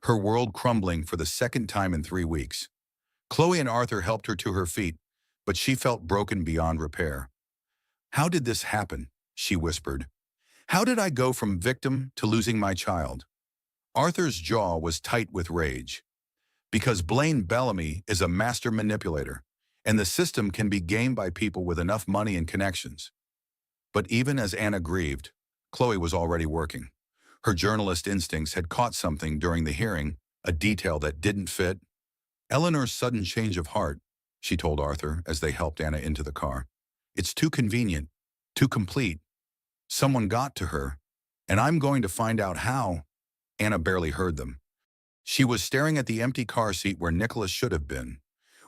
her world crumbling for the second time in 3 weeks. Chloe and Arthur helped her to her feet, but she felt broken beyond repair. "How did this happen?" she whispered. "How did I go from victim to losing my child?" Arthur's jaw was tight with rage. "Because Blaine Bellamy is a master manipulator, and the system can be gamed by people with enough money and connections." But even as Anna grieved, Chloe was already working. Her journalist instincts had caught something during the hearing, a detail that didn't fit. "Eleanor's sudden change of heart," she told Arthur as they helped Anna into the car. "It's too convenient, too complete. Someone got to her, and I'm going to find out how." Anna barely heard them. She was staring at the empty car seat where Nicholas should have been,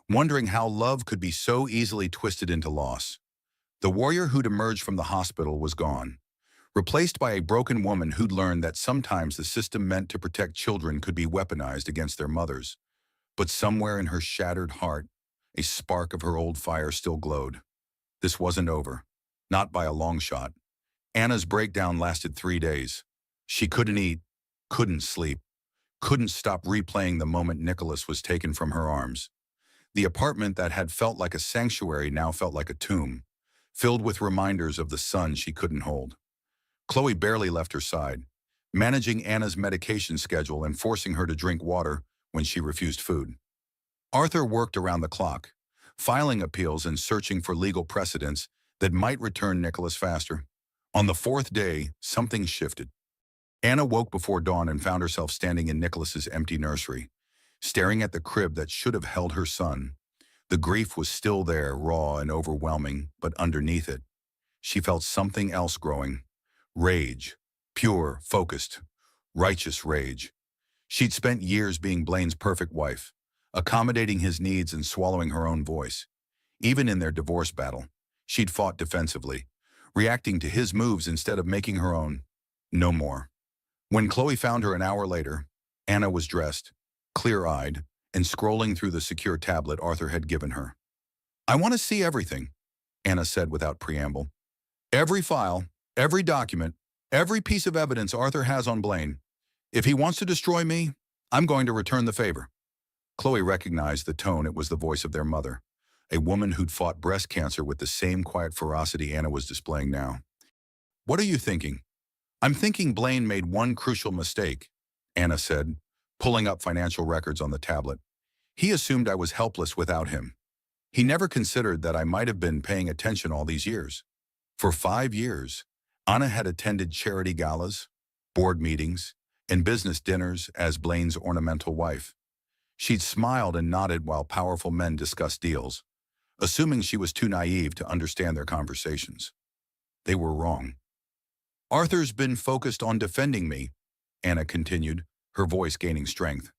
wondering how love could be so easily twisted into loss. The warrior who'd emerged from the hospital was gone, replaced by a broken woman who'd learned that sometimes the system meant to protect children could be weaponized against their mothers. But somewhere in her shattered heart, a spark of her old fire still glowed. This wasn't over, not by a long shot. Anna's breakdown lasted 3 days. She couldn't eat, couldn't sleep, couldn't stop replaying the moment Nicholas was taken from her arms. The apartment that had felt like a sanctuary now felt like a tomb, filled with reminders of the son she couldn't hold. Chloe barely left her side, managing Anna's medication schedule and forcing her to drink water when she refused food. Arthur worked around the clock, filing appeals and searching for legal precedents that might return Nicholas faster. On the 4th day, something shifted. Anna woke before dawn and found herself standing in Nicholas's empty nursery, staring at the crib that should have held her son. The grief was still there, raw and overwhelming, but underneath it, she felt something else growing. Rage. Pure, focused, righteous rage. She'd spent years being Blaine's perfect wife, accommodating his needs and swallowing her own voice. Even in their divorce battle, she'd fought defensively, reacting to his moves instead of making her own. No more. When Chloe found her an hour later, Anna was dressed, clear-eyed, and scrolling through the secure tablet Arthur had given her. "I want to see everything," Anna said without preamble. "Every file, every document, every piece of evidence Arthur has on Blaine. If he wants to destroy me, I'm going to return the favor." Chloe recognized the tone. It was the voice of their mother, a woman who'd fought breast cancer with the same quiet ferocity Anna was displaying now. "What are you thinking?" "I'm thinking Blaine made one crucial mistake," Anna said, pulling up financial records on the tablet. "He assumed I was helpless without him. He never considered that I might have been paying attention all these years. For 5 years, Anna had attended charity galas, board meetings, and business dinners as Blaine's ornamental wife. She'd smiled and nodded while powerful men discussed deals, assuming she was too naive to understand their conversations. They were wrong. Arthur's been focused on defending me, Anna continued, her voice gaining strength.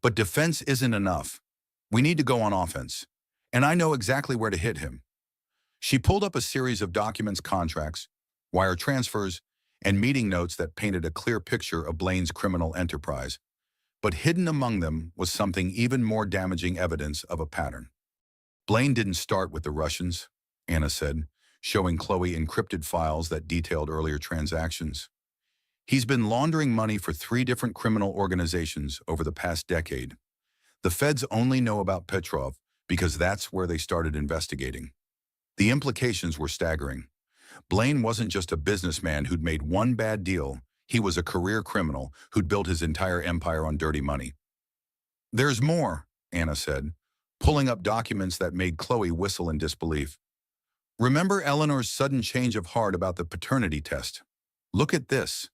But defense isn't enough. We need to go on offense. And I know exactly where to hit him. She pulled up a series of documents, contracts, wire transfers, and meeting notes that painted a clear picture of Blaine's criminal enterprise. But hidden among them was something even more damaging, evidence of a pattern. Blaine didn't start with the Russians, Anna said, showing Chloe encrypted files that detailed earlier transactions. He's been laundering money for 3 different criminal organizations over the past decade. The feds only know about Petrov because that's where they started investigating. The implications were staggering. Blaine wasn't just a businessman who'd made one bad deal. He was a career criminal who'd built his entire empire on dirty money. There's more, Anna said, pulling up documents that made Chloe whistle in disbelief. Remember Eleanor's sudden change of heart about the paternity test? Look at this.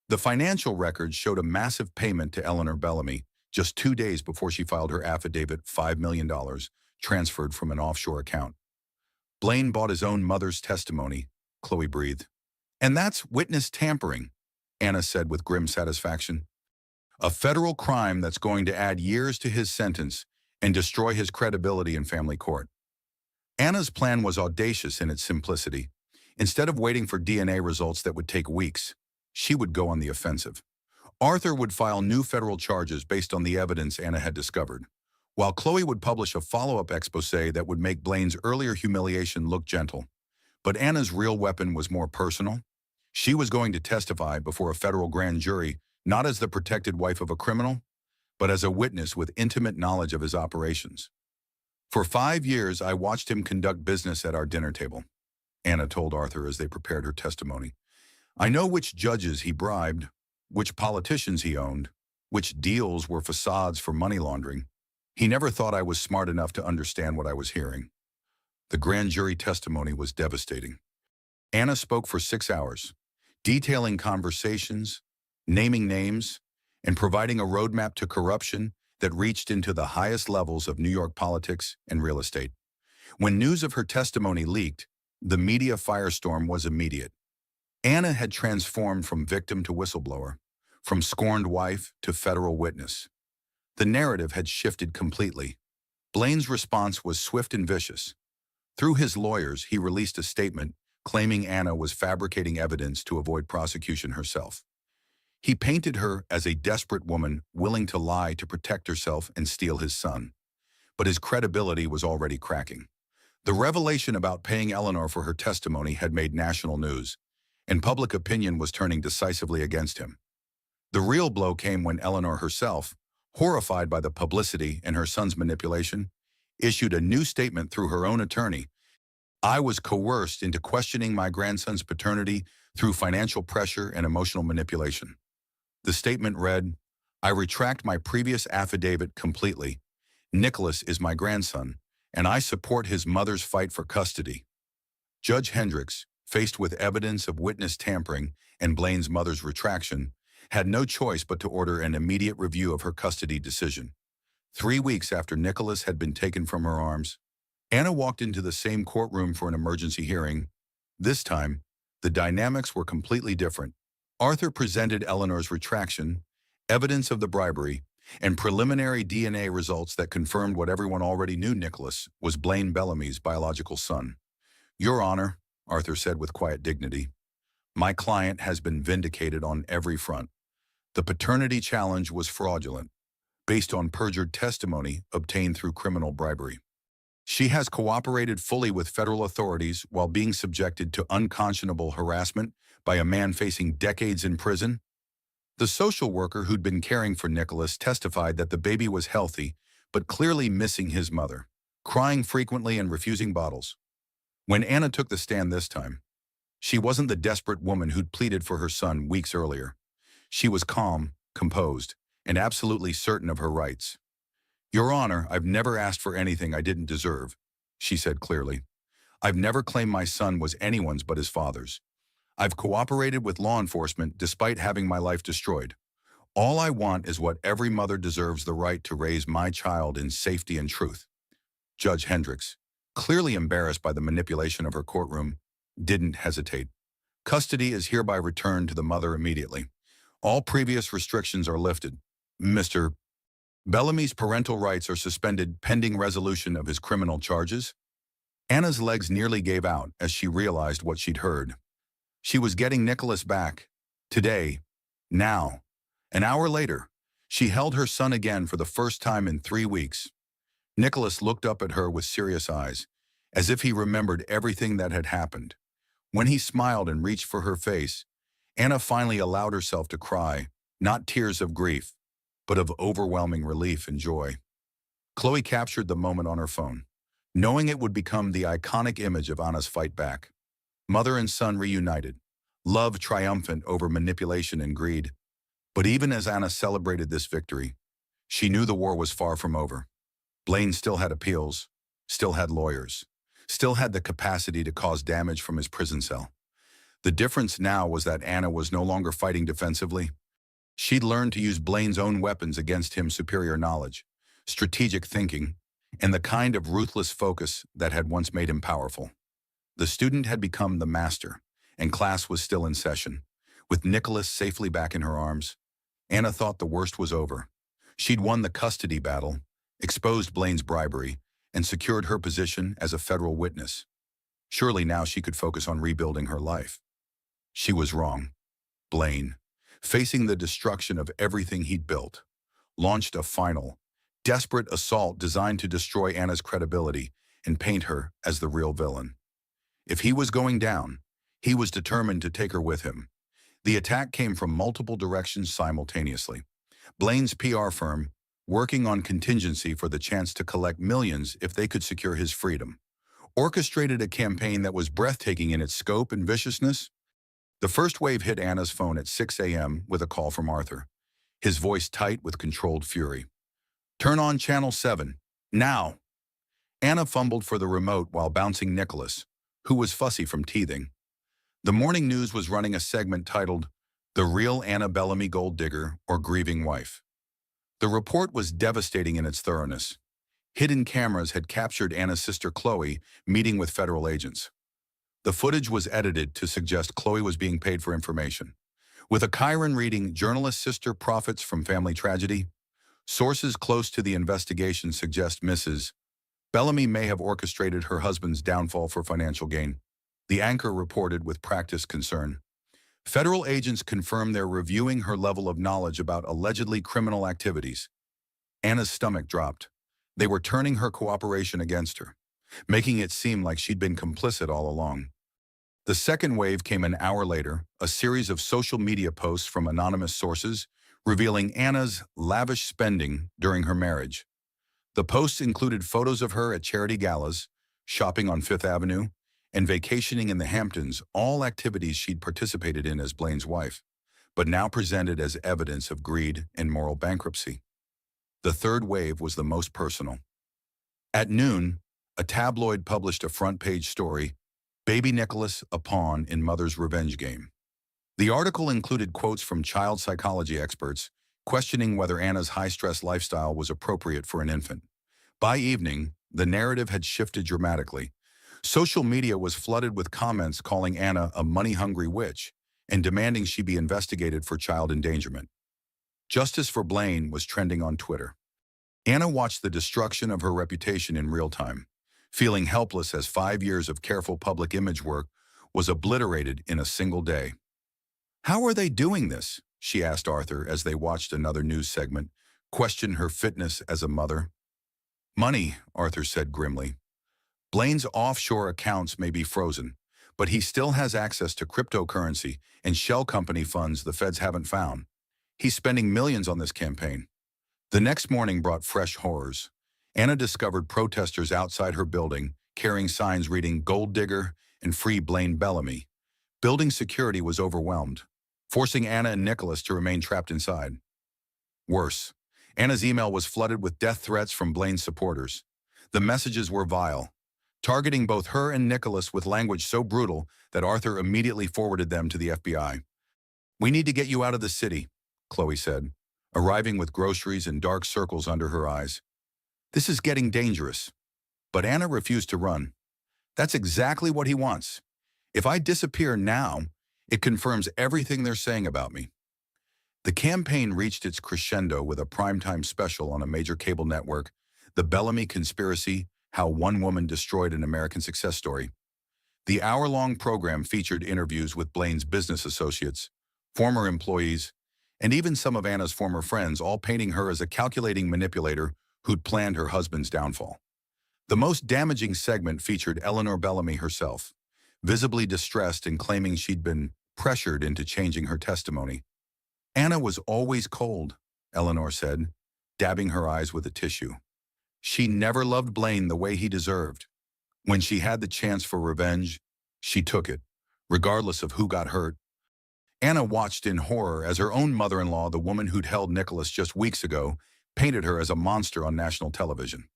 The financial records showed a massive payment to Eleanor Bellamy just 2 days before she filed her affidavit, $5 million, transferred from an offshore account. Blaine bought his own mother's testimony, Chloe breathed. And that's witness tampering, Anna said with grim satisfaction. A federal crime that's going to add years to his sentence and destroy his credibility in family court. Anna's plan was audacious in its simplicity. Instead of waiting for DNA results that would take weeks, she would go on the offensive. Arthur would file new federal charges based on the evidence Anna had discovered, while Chloe would publish a follow-up exposé that would make Blaine's earlier humiliation look gentle. But Anna's real weapon was more personal. She was going to testify before a federal grand jury, not as the protected wife of a criminal, but as a witness with intimate knowledge of his operations. For 5 years, I watched him conduct business at our dinner table, Anna told Arthur as they prepared her testimony. I know which judges he bribed, which politicians he owned, which deals were facades for money laundering. He never thought I was smart enough to understand what I was hearing. The grand jury testimony was devastating. Anna spoke for 6 hours, detailing conversations, naming names, and providing a roadmap to corruption that reached into the highest levels of New York politics and real estate. When news of her testimony leaked, the media firestorm was immediate. Anna had transformed from victim to whistleblower, from scorned wife to federal witness. The narrative had shifted completely. Blaine's response was swift and vicious. Through his lawyers, he released a statement claiming Anna was fabricating evidence to avoid prosecution herself. He painted her as a desperate woman willing to lie to protect herself and steal his son. But his credibility was already cracking. The revelation about paying Eleanor for her testimony had made national news, and public opinion was turning decisively against him. The real blow came when Eleanor herself, horrified by the publicity and her son's manipulation, issued a new statement through her own attorney. I was coerced into questioning my grandson's paternity through financial pressure and emotional manipulation. The statement read, I retract my previous affidavit completely. Nicholas is my grandson, and I support his mother's fight for custody. Judge Hendricks, faced with evidence of witness tampering and Blaine's mother's retraction, had no choice but to order an immediate review of her custody decision. 3 weeks after Nicholas had been taken from her arms, Anna walked into the same courtroom for an emergency hearing. This time, the dynamics were completely different. Arthur presented Eleanor's retraction, evidence of the bribery, and preliminary DNA results that confirmed what everyone already knew: Nicholas was Blaine Bellamy's biological son. Your Honor, Arthur said with quiet dignity, my client has been vindicated on every front. The paternity challenge was fraudulent, based on perjured testimony obtained through criminal bribery. She has cooperated fully with federal authorities while being subjected to unconscionable harassment by a man facing decades in prison. The social worker who'd been caring for Nicholas testified that the baby was healthy, but clearly missing his mother, crying frequently and refusing bottles. When Anna took the stand this time, she wasn't the desperate woman who'd pleaded for her son weeks earlier. She was calm, composed, and absolutely certain of her rights. Your Honor, I've never asked for anything I didn't deserve, she said clearly. I've never claimed my son was anyone's but his father's. I've cooperated with law enforcement despite having my life destroyed. All I want is what every mother deserves, the right to raise my child in safety and truth. Judge Hendricks, clearly embarrassed by the manipulation of her courtroom, didn't hesitate. Custody is hereby returned to the mother immediately. All previous restrictions are lifted. Mr. Bellamy's parental rights are suspended pending resolution of his criminal charges. Anna's legs nearly gave out as she realized what she'd heard. She was getting Nicholas back. Today. Now. An hour later, she held her son again for the first time in 3 weeks. Nicholas looked up at her with serious eyes, as if he remembered everything that had happened. When he smiled and reached for her face, Anna finally allowed herself to cry, not tears of grief, but of overwhelming relief and joy. Chloe captured the moment on her phone, knowing it would become the iconic image of Anna's fight back. Mother and son reunited, love triumphant over manipulation and greed. But even as Anna celebrated this victory, she knew the war was far from over. Blaine still had appeals, still had lawyers, still had the capacity to cause damage from his prison cell. The difference now was that Anna was no longer fighting defensively. She'd learned to use Blaine's own weapons against him: superior knowledge, strategic thinking, and the kind of ruthless focus that had once made him powerful. The student had become the master, and class was still in session. With Nicholas safely back in her arms, Anna thought the worst was over. She'd won the custody battle, exposed Blaine's bribery, and secured her position as a federal witness. Surely now she could focus on rebuilding her life. She was wrong. Blaine, facing the destruction of everything he'd built, launched a final, desperate assault designed to destroy Anna's credibility and paint her as the real villain. If he was going down, he was determined to take her with him. The attack came from multiple directions simultaneously. Blaine's PR firm, working on contingency for the chance to collect millions if they could secure his freedom, orchestrated a campaign that was breathtaking in its scope and viciousness. The first wave hit Anna's phone at 6 a.m. with a call from Arthur, his voice tight with controlled fury. "Turn on Channel 7. Now!" Anna fumbled for the remote while bouncing Nicholas, who was fussy from teething. The morning news was running a segment titled, "The Real Anna Bellamy Gold Digger or Grieving Wife." The report was devastating in its thoroughness. Hidden cameras had captured Anna's sister Chloe meeting with federal agents. The footage was edited to suggest Chloe was being paid for information. With a Chiron reading, "Journalist sister profits from family tragedy," sources close to the investigation suggest Mrs. Bellamy may have orchestrated her husband's downfall for financial gain. The anchor reported with practiced concern. Federal agents confirmed they're reviewing her level of knowledge about allegedly criminal activities. Anna's stomach dropped. They were turning her cooperation against her, making it seem like she'd been complicit all along. The second wave came an hour later, a series of social media posts from anonymous sources revealing Anna's lavish spending during her marriage. The posts included photos of her at charity galas, shopping on Fifth Avenue, and vacationing in the Hamptons, all activities she'd participated in as Blaine's wife, but now presented as evidence of greed and moral bankruptcy. The third wave was the most personal. At noon, a tabloid published a front-page story, "Baby Nicholas, a pawn in mother's revenge game." The article included quotes from child psychology experts, questioning whether Anna's high-stress lifestyle was appropriate for an infant. By evening, the narrative had shifted dramatically. Social media was flooded with comments calling Anna a money-hungry witch and demanding she be investigated for child endangerment. Justice for Blaine was trending on Twitter. Anna watched the destruction of her reputation in real time, feeling helpless as 5 years of careful public image work was obliterated in a single day. "How are they doing this?" she asked Arthur as they watched another news segment question her fitness as a mother. "Money," Arthur said grimly. "Blaine's offshore accounts may be frozen, but he still has access to cryptocurrency and shell company funds the feds haven't found. He's spending millions on this campaign." The next morning brought fresh horrors. Anna discovered protesters outside her building, carrying signs reading "Gold Digger" and "Free Blaine Bellamy." Building security was overwhelmed, forcing Anna and Nicholas to remain trapped inside. Worse, Anna's email was flooded with death threats from Blaine's supporters. The messages were vile. targeting both her and Nicholas with language so brutal that Arthur immediately forwarded them to the FBI. "We need to get you out of the city," Chloe said, arriving with groceries and dark circles under her eyes. "This is getting dangerous." But Anna refused to run. "That's exactly what he wants. If I disappear now, it confirms everything they're saying about me." The campaign reached its crescendo with a primetime special on a major cable network, The Bellamy Conspiracy: How One Woman Destroyed an American Success Story. The hour-long program featured interviews with Blaine's business associates, former employees, and even some of Anna's former friends, all painting her as a calculating manipulator who'd planned her husband's downfall. The most damaging segment featured Eleanor Bellamy herself, visibly distressed and claiming she'd been pressured into changing her testimony. "Anna was always cold," Eleanor said, dabbing her eyes with a tissue. "She never loved Blaine the way he deserved. When she had the chance for revenge, she took it, regardless of who got hurt." Anna watched in horror as her own mother-in-law, the woman who'd held Nicholas just weeks ago, painted her as a monster on national television.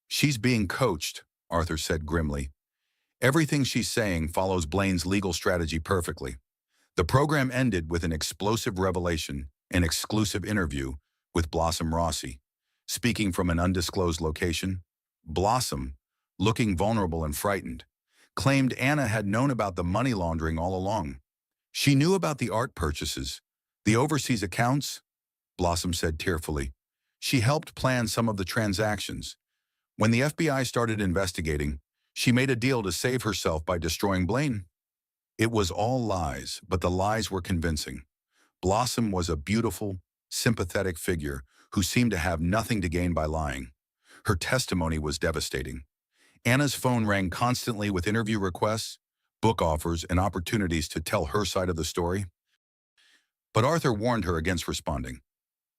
"She's being coached," Arthur said grimly. "Everything she's saying follows Blaine's legal strategy perfectly." The program ended with an explosive revelation, an exclusive interview with Blossom Rossi. Speaking from an undisclosed location, Blossom, looking vulnerable and frightened, claimed Anna had known about the money laundering all along. "She knew about the art purchases, the overseas accounts," Blossom said tearfully. "She helped plan some of the transactions. When the FBI started investigating, she made a deal to save herself by destroying Blaine." It was all lies, but the lies were convincing. Blossom was a beautiful, sympathetic figure who seemed to have nothing to gain by lying. Her testimony was devastating. Anna's phone rang constantly with interview requests, book offers, and opportunities to tell her side of the story. But Arthur warned her against responding.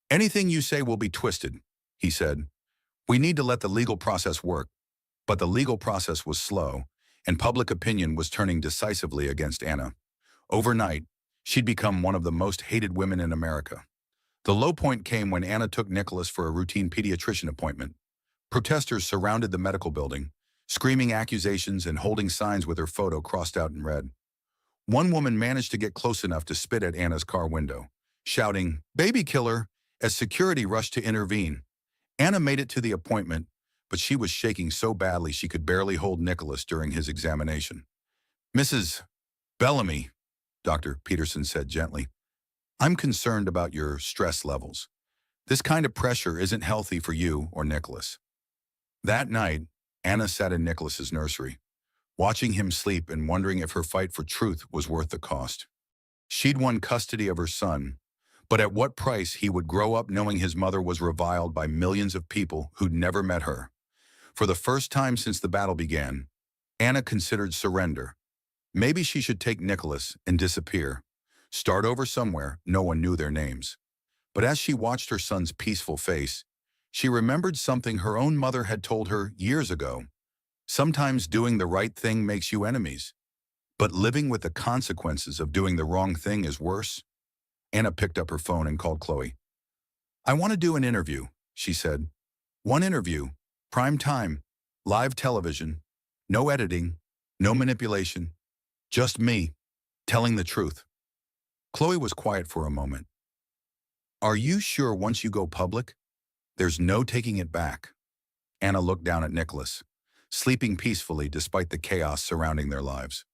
"Anything you say will be twisted," he said. "We need to let the legal process work." But the legal process was slow, and public opinion was turning decisively against Anna. Overnight, she'd become one of the most hated women in America. The low point came when Anna took Nicholas for a routine pediatrician appointment. Protesters surrounded the medical building, screaming accusations and holding signs with her photo crossed out in red. One woman managed to get close enough to spit at Anna's car window, shouting, "Baby killer," as security rushed to intervene. Anna made it to the appointment, but she was shaking so badly she could barely hold Nicholas during his examination. "Mrs. Bellamy," Dr. Peterson said gently, "I'm concerned about your stress levels. This kind of pressure isn't healthy for you or Nicholas." That night, Anna sat in Nicholas's nursery, watching him sleep and wondering if her fight for truth was worth the cost. She'd won custody of her son, but at what price he would grow up knowing his mother was reviled by millions of people who'd never met her. For the first time since the battle began, Anna considered surrender. Maybe she should take Nicholas and disappear, start over somewhere no one knew their names. But as she watched her son's peaceful face, she remembered something her own mother had told her years ago. Sometimes doing the right thing makes you enemies, but living with the consequences of doing the wrong thing is worse. Anna picked up her phone and called Chloe. "I want to do an interview," she said. "One interview, prime time, live television, no editing, no manipulation, just me, telling the truth." Chloe was quiet for a moment. "Are you sure once you go public, there's no taking it back?" Anna looked down at Nicholas, sleeping peacefully despite the chaos surrounding their lives.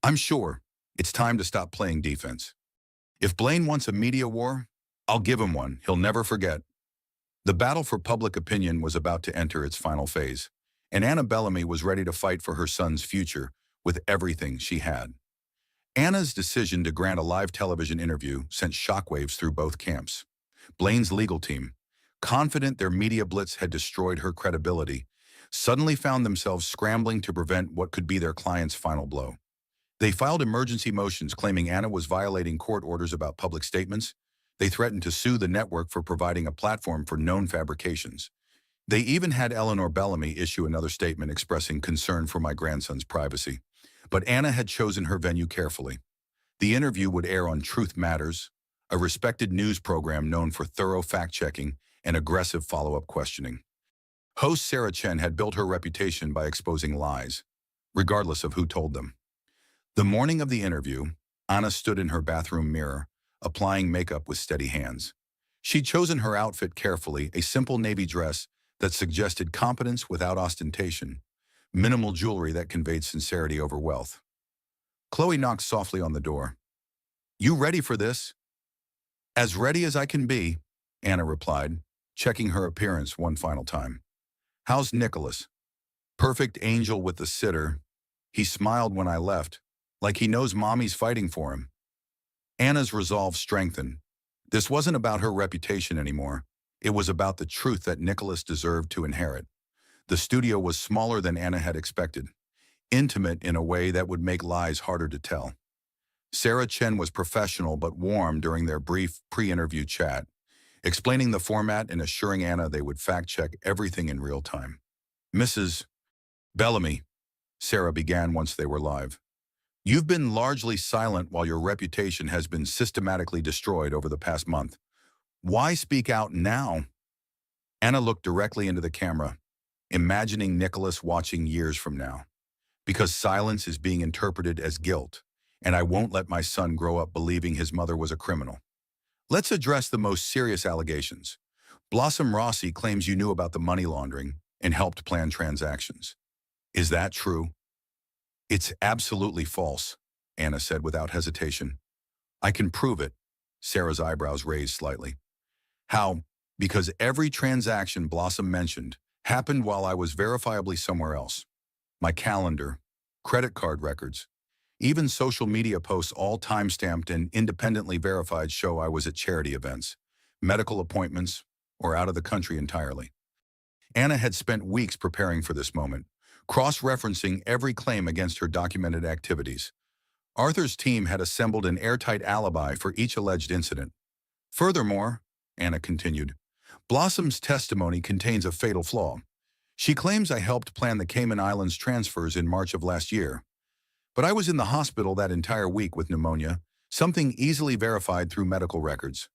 "I'm sure. It's time to stop playing defense. If Blaine wants a media war, I'll give him one he'll never forget." The battle for public opinion was about to enter its final phase, and Anna Bellamy was ready to fight for her son's future with everything she had. Anna's decision to grant a live television interview sent shockwaves through both camps. Blaine's legal team, confident their media blitz had destroyed her credibility, suddenly found themselves scrambling to prevent what could be their client's final blow. They filed emergency motions claiming Anna was violating court orders about public statements. They threatened to sue the network for providing a platform for known fabrications. They even had Eleanor Bellamy issue another statement expressing concern for my grandson's privacy. But Anna had chosen her venue carefully. The interview would air on Truth Matters, a respected news program known for thorough fact-checking and aggressive follow-up questioning. Host Sarah Chen had built her reputation by exposing lies, regardless of who told them. The morning of the interview, Anna stood in her bathroom mirror, applying makeup with steady hands. She'd chosen her outfit carefully, a simple navy dress that suggested competence without ostentation, minimal jewelry that conveyed sincerity over wealth. Chloe knocked softly on the door. "You ready for this?" "As ready as I can be," Anna replied, checking her appearance one final time. "How's Nicholas?" "Perfect angel with the sitter. He smiled when I left, like he knows mommy's fighting for him." Anna's resolve strengthened. This wasn't about her reputation anymore. It was about the truth that Nicholas deserved to inherit. The studio was smaller than Anna had expected, intimate in a way that would make lies harder to tell. Sarah Chen was professional but warm during their brief pre-interview chat, explaining the format and assuring Anna they would fact-check everything in real time. "Mrs. Bellamy," Sarah began once they were live, "you've been largely silent while your reputation has been systematically destroyed over the past month. Why speak out now?" Anna looked directly into the camera, imagining Nicholas watching years from now. "Because silence is being interpreted as guilt, and I won't let my son grow up believing his mother was a criminal. Let's address the most serious allegations. Blossom Rossi claims you knew about the money laundering and helped plan transactions. Is that true?" "It's absolutely false," Anna said without hesitation. "I can prove it." Sarah's eyebrows raised slightly. "How?" "Because every transaction Blossom mentioned happened while I was verifiably somewhere else. My calendar, credit card records, even social media posts, all time-stamped and independently verified, show I was at charity events, medical appointments, or out of the country entirely." Anna had spent weeks preparing for this moment, cross-referencing every claim against her documented activities. Arthur's team had assembled an airtight alibi for each alleged incident. "Furthermore," Anna continued, "Blossom's testimony contains a fatal flaw. She claims I helped plan the Cayman Islands transfers in March of last year. But I was in the hospital that entire week with pneumonia, something easily verified through medical records."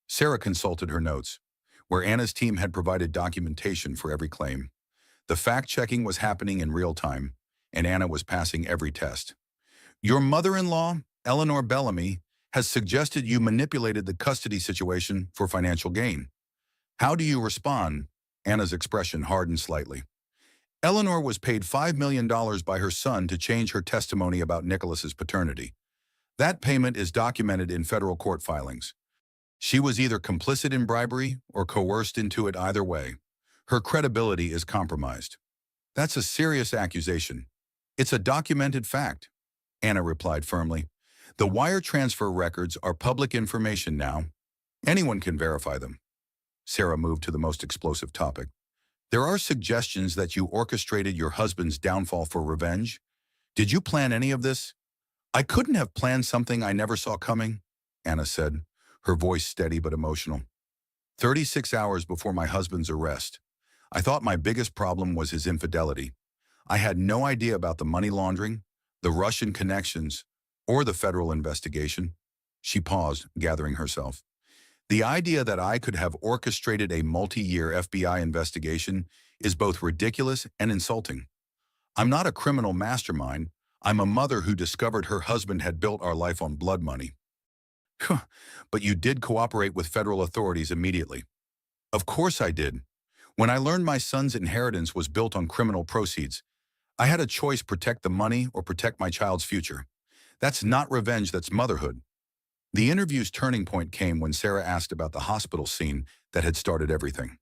Sarah consulted her notes, where Anna's team had provided documentation for every claim. The fact-checking was happening in real time, and Anna was passing every test. "Your mother-in-law, Eleanor Bellamy, has suggested you manipulated the custody situation for financial gain. How do you respond?" Anna's expression hardened slightly. "Eleanor was paid $5 million by her son to change her testimony about Nicholas's paternity. That payment is documented in federal court filings. She was either complicit in bribery or coerced into it. Either way, her credibility is compromised." "That's a serious accusation." "It's a documented fact," Anna replied firmly. "The wire transfer records are public information now. Anyone can verify them." Sarah moved to the most explosive topic. "There are suggestions that you orchestrated your husband's downfall for revenge. Did you plan any of this?" "I couldn't have planned something I never saw coming," Anna said, her voice steady but emotional. 36 hours before my husband's arrest, I thought my biggest problem was his infidelity. I had no idea about the money laundering, the Russian connections, or the federal investigation." She paused, gathering herself. "The idea that I could have orchestrated a multi-year FBI investigation is both ridiculous and insulting. I'm not a criminal mastermind. I'm a mother who discovered her husband had built our life on blood money." "But you did cooperate with federal authorities immediately." "Of course I did. When I learned my son's inheritance was built on criminal proceeds, I had a choice: protect the money or protect my child's future. That's not revenge, that's motherhood." The interview's turning point came when Sarah asked about the hospital scene that had started everything.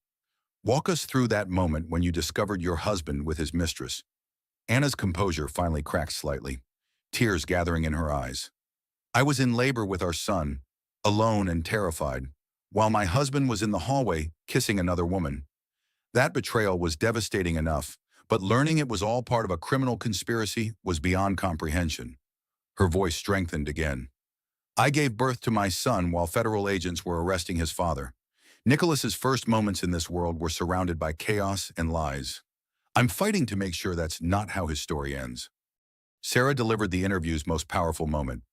"Walk us through that moment when you discovered your husband with his mistress." Anna's composure finally cracked slightly, tears gathering in her eyes. "I was in labor with our son, alone and terrified, while my husband was in the hallway kissing another woman. That betrayal was devastating enough, but learning it was all part of a criminal conspiracy was beyond comprehension." Her voice strengthened again. "I gave birth to my son while federal agents were arresting his father. Nicholas's first moments in this world were surrounded by chaos and lies. I'm fighting to make sure that's not how his story ends." Sarah delivered the interview's most powerful moment.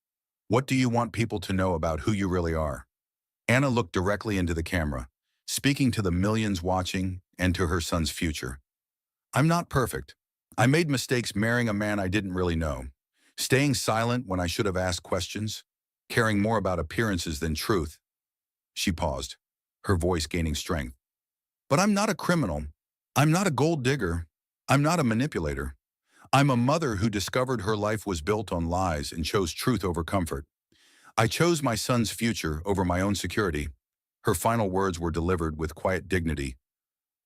"What do you want people to know about who you really are?" Anna looked directly into the camera, speaking to the millions watching and to her son's future. I'm not perfect. I made mistakes marrying a man I didn't really know, staying silent when I should have asked questions, caring more about appearances than truth. She paused, her voice gaining strength. But I'm not a criminal. I'm not a gold digger. I'm not a manipulator. I'm a mother who discovered her life was built on lies and chose truth over comfort. I chose my son's future over my own security. Her final words were delivered with quiet dignity.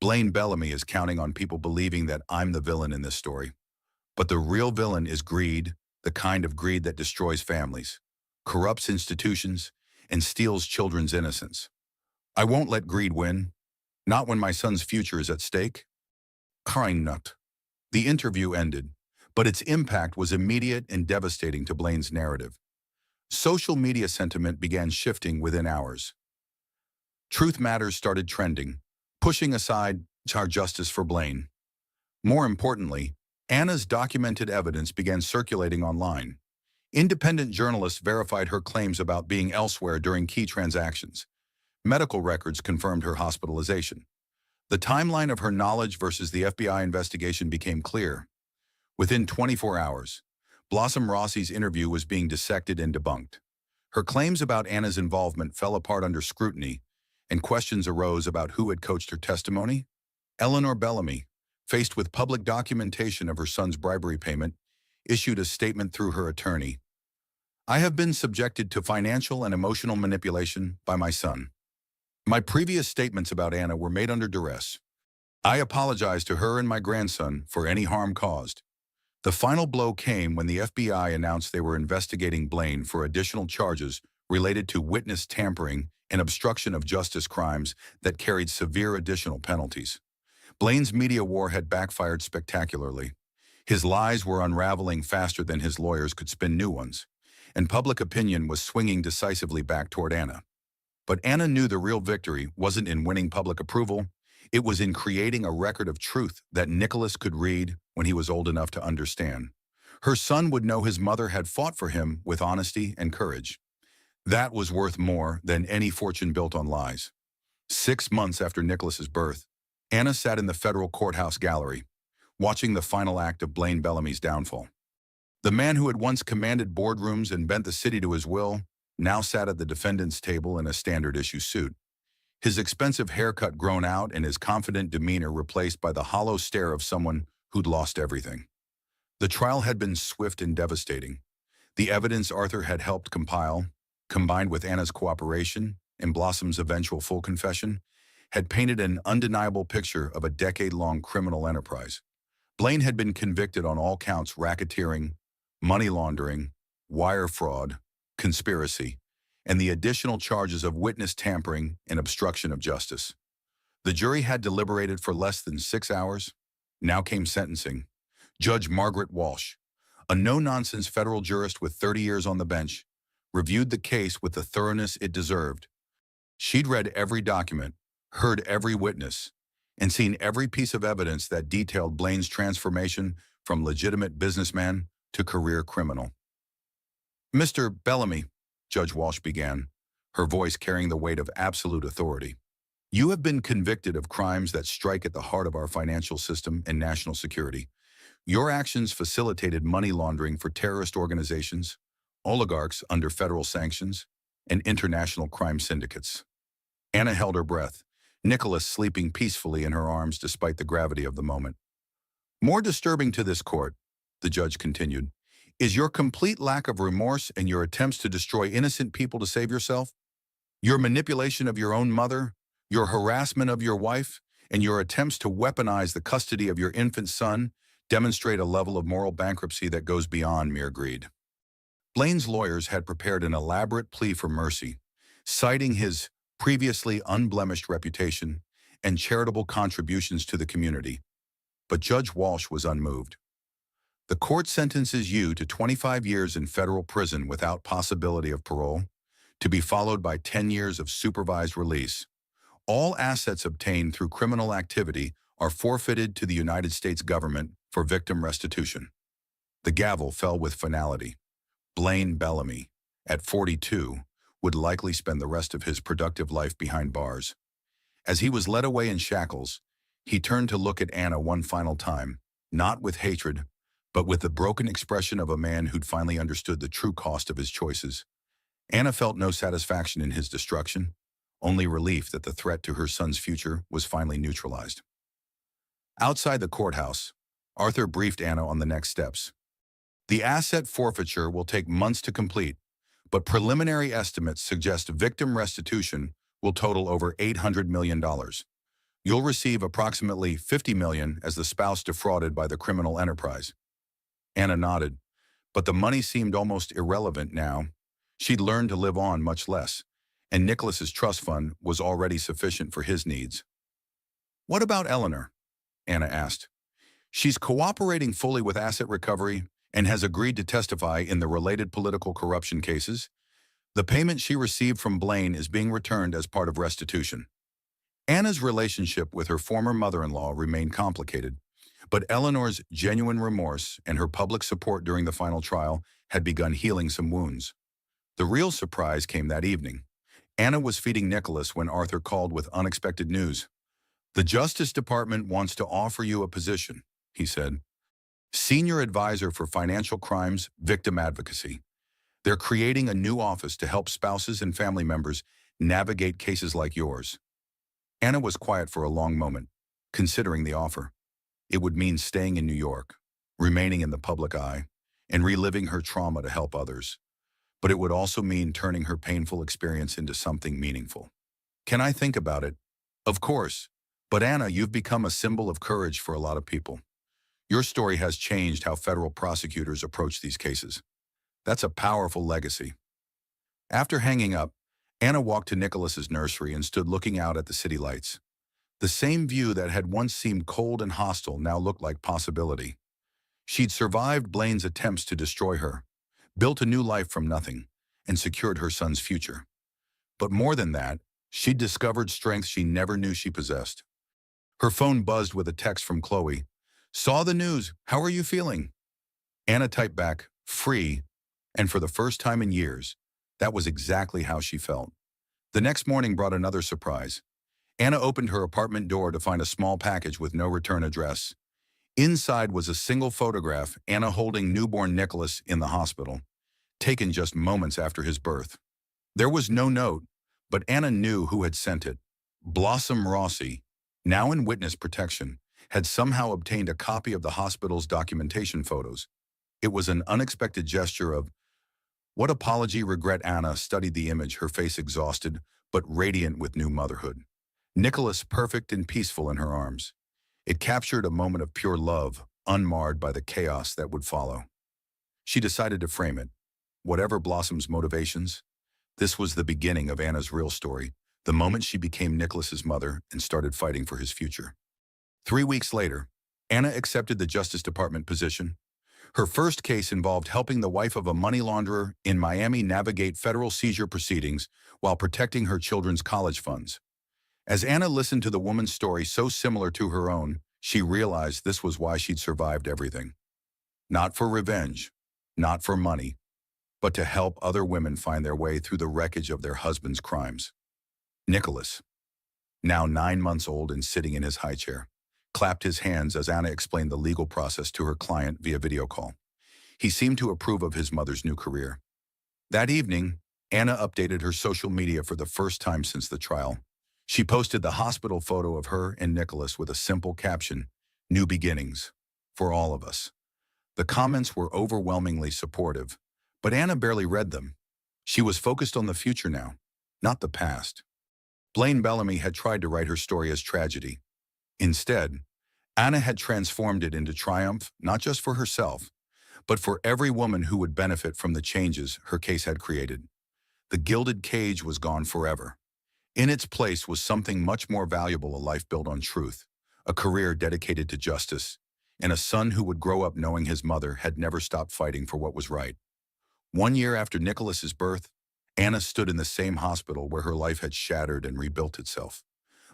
Blaine Bellamy is counting on people believing that I'm the villain in this story. But the real villain is greed, the kind of greed that destroys families, corrupts institutions, and steals children's innocence. I won't let greed win, not when my son's future is at stake. Crying nut. The interview ended, but its impact was immediate and devastating to Blaine's narrative. Social media sentiment began shifting within hours. Truth Matters started trending, pushing aside our justice for Blaine. More importantly, Anna's documented evidence began circulating online. Independent journalists verified her claims about being elsewhere during key transactions. Medical records confirmed her hospitalization. The timeline of her knowledge versus the FBI investigation became clear. Within 24 hours, Blossom Rossi's interview was being dissected and debunked. Her claims about Anna's involvement fell apart under scrutiny, and questions arose about who had coached her testimony. Eleanor Bellamy, faced with public documentation of her son's bribery payment, issued a statement through her attorney. I have been subjected to financial and emotional manipulation by my son. My previous statements about Anna were made under duress. I apologize to her and my grandson for any harm caused. The final blow came when the FBI announced they were investigating Blaine for additional charges related to witness tampering and obstruction of justice crimes that carried severe additional penalties. Blaine's media war had backfired spectacularly. His lies were unraveling faster than his lawyers could spin new ones, and public opinion was swinging decisively back toward Anna. But Anna knew the real victory wasn't in winning public approval. It was in creating a record of truth that Nicholas could read when he was old enough to understand. Her son would know his mother had fought for him with honesty and courage. That was worth more than any fortune built on lies. 6 months after Nicholas's birth, Anna sat in the federal courthouse gallery, watching the final act of Blaine Bellamy's downfall. The man who had once commanded boardrooms and bent the city to his will now sat at the defendant's table in a standard-issue suit, his expensive haircut grown out and his confident demeanor replaced by the hollow stare of someone who'd lost everything. The trial had been swift and devastating. The evidence Arthur had helped compile, combined with Anna's cooperation and Blossom's eventual full confession, had painted an undeniable picture of a decade-long criminal enterprise. Blaine had been convicted on all counts: racketeering, money laundering, wire fraud, conspiracy, and the additional charges of witness tampering and obstruction of justice. The jury had deliberated for less than 6 hours. Now came sentencing. Judge Margaret Walsh, a no-nonsense federal jurist with 30 years on the bench, reviewed the case with the thoroughness it deserved. She'd read every document, heard every witness, and seen every piece of evidence that detailed Blaine's transformation from legitimate businessman to career criminal. Mr. Bellamy, Judge Walsh began, her voice carrying the weight of absolute authority. You have been convicted of crimes that strike at the heart of our financial system and national security. Your actions facilitated money laundering for terrorist organizations, oligarchs under federal sanctions, and international crime syndicates. Anna held her breath, Nicholas sleeping peacefully in her arms despite the gravity of the moment. More disturbing to this court, the judge continued, is your complete lack of remorse and your attempts to destroy innocent people to save yourself. Your manipulation of your own mother, your harassment of your wife, and your attempts to weaponize the custody of your infant son demonstrate a level of moral bankruptcy that goes beyond mere greed. Blaine's lawyers had prepared an elaborate plea for mercy, citing his previously unblemished reputation and charitable contributions to the community. But Judge Walsh was unmoved. The court sentences you to 25 years in federal prison without possibility of parole, to be followed by 10 years of supervised release. All assets obtained through criminal activity are forfeited to the United States government for victim restitution. The gavel fell with finality. Blaine Bellamy, at 42, would likely spend the rest of his productive life behind bars. As he was led away in shackles, He turned to look at Anna one final time, not with hatred, but with the broken expression of a man who'd finally understood the true cost of his choices. Anna felt no satisfaction in his destruction, only relief that the threat to her son's future was finally neutralized. Outside the courthouse, Arthur briefed Anna on the next steps. The asset forfeiture will take months to complete, but preliminary estimates suggest victim restitution will total over $800 million. You'll receive approximately $50 million as the spouse defrauded by the criminal enterprise. Anna nodded, but the money seemed almost irrelevant now. She'd learned to live on much less, and Nicholas's trust fund was already sufficient for his needs. "What about Eleanor?" Anna asked. "She's cooperating fully with asset recovery and has agreed to testify in the related political corruption cases. The payment she received from Blaine is being returned as part of restitution." Anna's relationship with her former mother-in-law remained complicated, but Eleanor's genuine remorse and her public support during the final trial had begun healing some wounds. The real surprise came that evening. Anna was feeding Nicholas when Arthur called with unexpected news. "The Justice Department wants to offer you a position," he said. "Senior Advisor for Financial Crimes Victim Advocacy. They're creating a new office to help spouses and family members navigate cases like yours." Anna was quiet for a long moment, considering the offer. It would mean staying in New York, remaining in the public eye, and reliving her trauma to help others. But it would also mean turning her painful experience into something meaningful. "Can I think about it?" "Of course. But Anna, you've become a symbol of courage for a lot of people. Your story has changed how federal prosecutors approach these cases. That's a powerful legacy." After hanging up, Anna walked to Nicholas's nursery and stood looking out at the city lights. The same view that had once seemed cold and hostile now looked like possibility. She'd survived Blaine's attempts to destroy her, built a new life from nothing, and secured her son's future. But more than that, she'd discovered strength she never knew she possessed. Her phone buzzed with a text from Chloe. "Saw the news. How are you feeling?" Anna typed back, "Free," and for the first time in years, that was exactly how she felt. The next morning brought another surprise. Anna opened her apartment door to find a small package with no return address. Inside was a single photograph, Anna holding newborn Nicholas in the hospital, taken just moments after his birth. There was no note, but Anna knew who had sent it. Blossom Rossi, now in witness protection, had somehow obtained a copy of the hospital's documentation photos. It was an unexpected gesture of what apology regret. Anna studied the image, her face exhausted, but radiant with new motherhood. Nicholas perfect and peaceful in her arms. It captured a moment of pure love, unmarred by the chaos that would follow. She decided to frame it. Whatever Blossom's motivations, this was the beginning of Anna's real story, the moment she became Nicholas's mother and started fighting for his future. 3 weeks later, Anna accepted the Justice Department position. Her first case involved helping the wife of a money launderer in Miami navigate federal seizure proceedings while protecting her children's college funds. As Anna listened to the woman's story so similar to her own, she realized this was why she'd survived everything. Not for revenge, not for money, but to help other women find their way through the wreckage of their husband's crimes. Nicholas, now 9 months old and sitting in his high chair, clapped his hands as Anna explained the legal process to her client via video call. He seemed to approve of his mother's new career. That evening, Anna updated her social media for the first time since the trial. She posted the hospital photo of her and Nicholas with a simple caption, "New beginnings, for all of us." The comments were overwhelmingly supportive, but Anna barely read them. She was focused on the future now, not the past. Blaine Bellamy had tried to write her story as tragedy. Instead, Anna had transformed it into triumph, not just for herself, but for every woman who would benefit from the changes her case had created. The gilded cage was gone forever. In its place was something much more valuable, a life built on truth, a career dedicated to justice, and a son who would grow up knowing his mother had never stopped fighting for what was right. 1 year after Nicholas's birth, Anna stood in the same hospital where her life had shattered and rebuilt itself.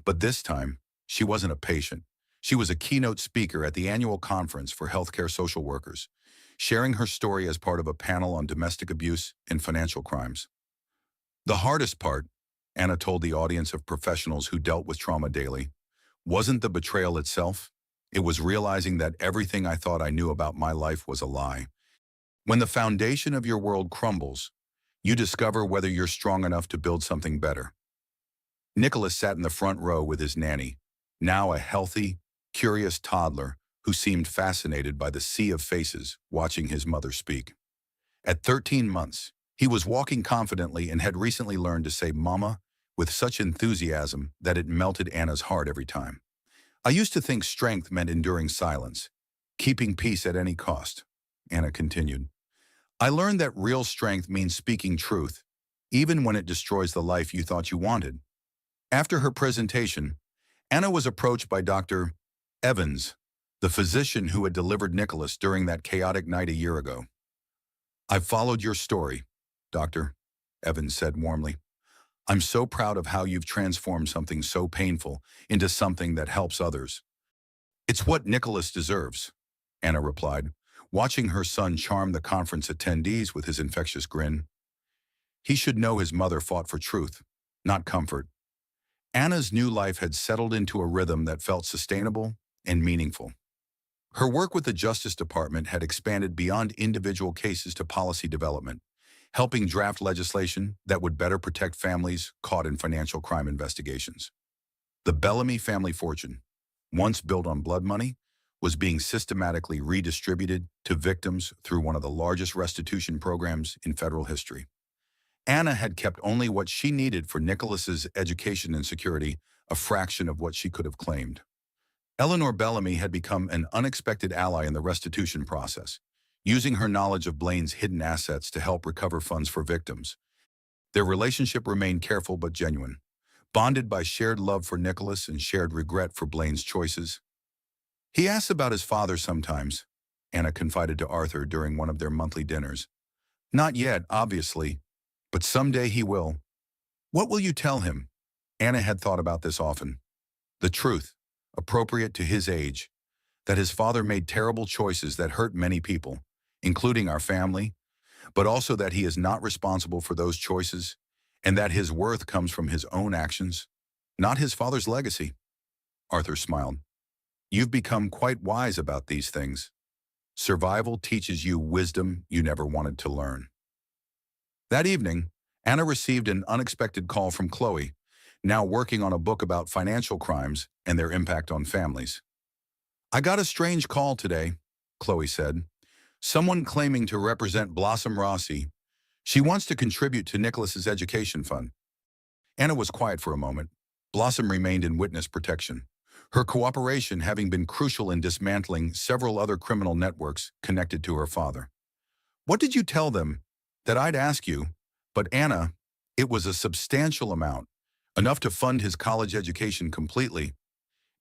But this time, she wasn't a patient. She was a keynote speaker at the annual conference for healthcare social workers, sharing her story as part of a panel on domestic abuse and financial crimes. The hardest part, Anna told the audience of professionals who dealt with trauma daily, Wasn't the betrayal itself? It was realizing that everything I thought I knew about my life was a lie. When the foundation of your world crumbles, you discover whether you're strong enough to build something better. Nicholas sat in the front row with his nanny, now a healthy, curious toddler who seemed fascinated by the sea of faces watching his mother speak. At 13 months, he was walking confidently and had recently learned to say "mama" with such enthusiasm that it melted Anna's heart every time. I used to think strength meant enduring silence, keeping peace at any cost, Anna continued. I learned that real strength means speaking truth, even when it destroys the life you thought you wanted. After her presentation, Anna was approached by Dr. Evans, the physician who had delivered Nicholas during that chaotic night a year ago. I've followed your story, Doctor, Evans said warmly. I'm so proud of how you've transformed something so painful into something that helps others. It's what Nicholas deserves, Anna replied, watching her son charm the conference attendees with his infectious grin. He should know his mother fought for truth, not comfort. Anna's new life had settled into a rhythm that felt sustainable and meaningful. Her work with the Justice Department had expanded beyond individual cases to policy development, helping draft legislation that would better protect families caught in financial crime investigations. The Bellamy family fortune, once built on blood money, was being systematically redistributed to victims through one of the largest restitution programs in federal history. Anna had kept only what she needed for Nicholas's education and security, a fraction of what she could have claimed. Eleanor Bellamy had become an unexpected ally in the restitution process, using her knowledge of Blaine's hidden assets to help recover funds for victims. Their relationship remained careful but genuine, bonded by shared love for Nicholas and shared regret for Blaine's choices. He asks about his father sometimes, Anna confided to Arthur during one of their monthly dinners. Not yet, obviously, but someday he will. What will you tell him? Anna had thought about this often. The truth, appropriate to his age, that his father made terrible choices that hurt many people, including our family, but also that he is not responsible for those choices, and that his worth comes from his own actions, not his father's legacy. Arthur smiled. You've become quite wise about these things. Survival teaches you wisdom you never wanted to learn. That evening, Anna received an unexpected call from Chloe, now working on a book about financial crimes and their impact on families. I got a strange call today, Chloe said. Someone claiming to represent Blossom Rossi. She wants to contribute to Nicholas's education fund. Anna was quiet for a moment. Blossom remained in witness protection, her cooperation having been crucial in dismantling several other criminal networks connected to her father. What did you tell them? That I'd ask you, but Anna, it was a substantial amount, enough to fund his college education completely.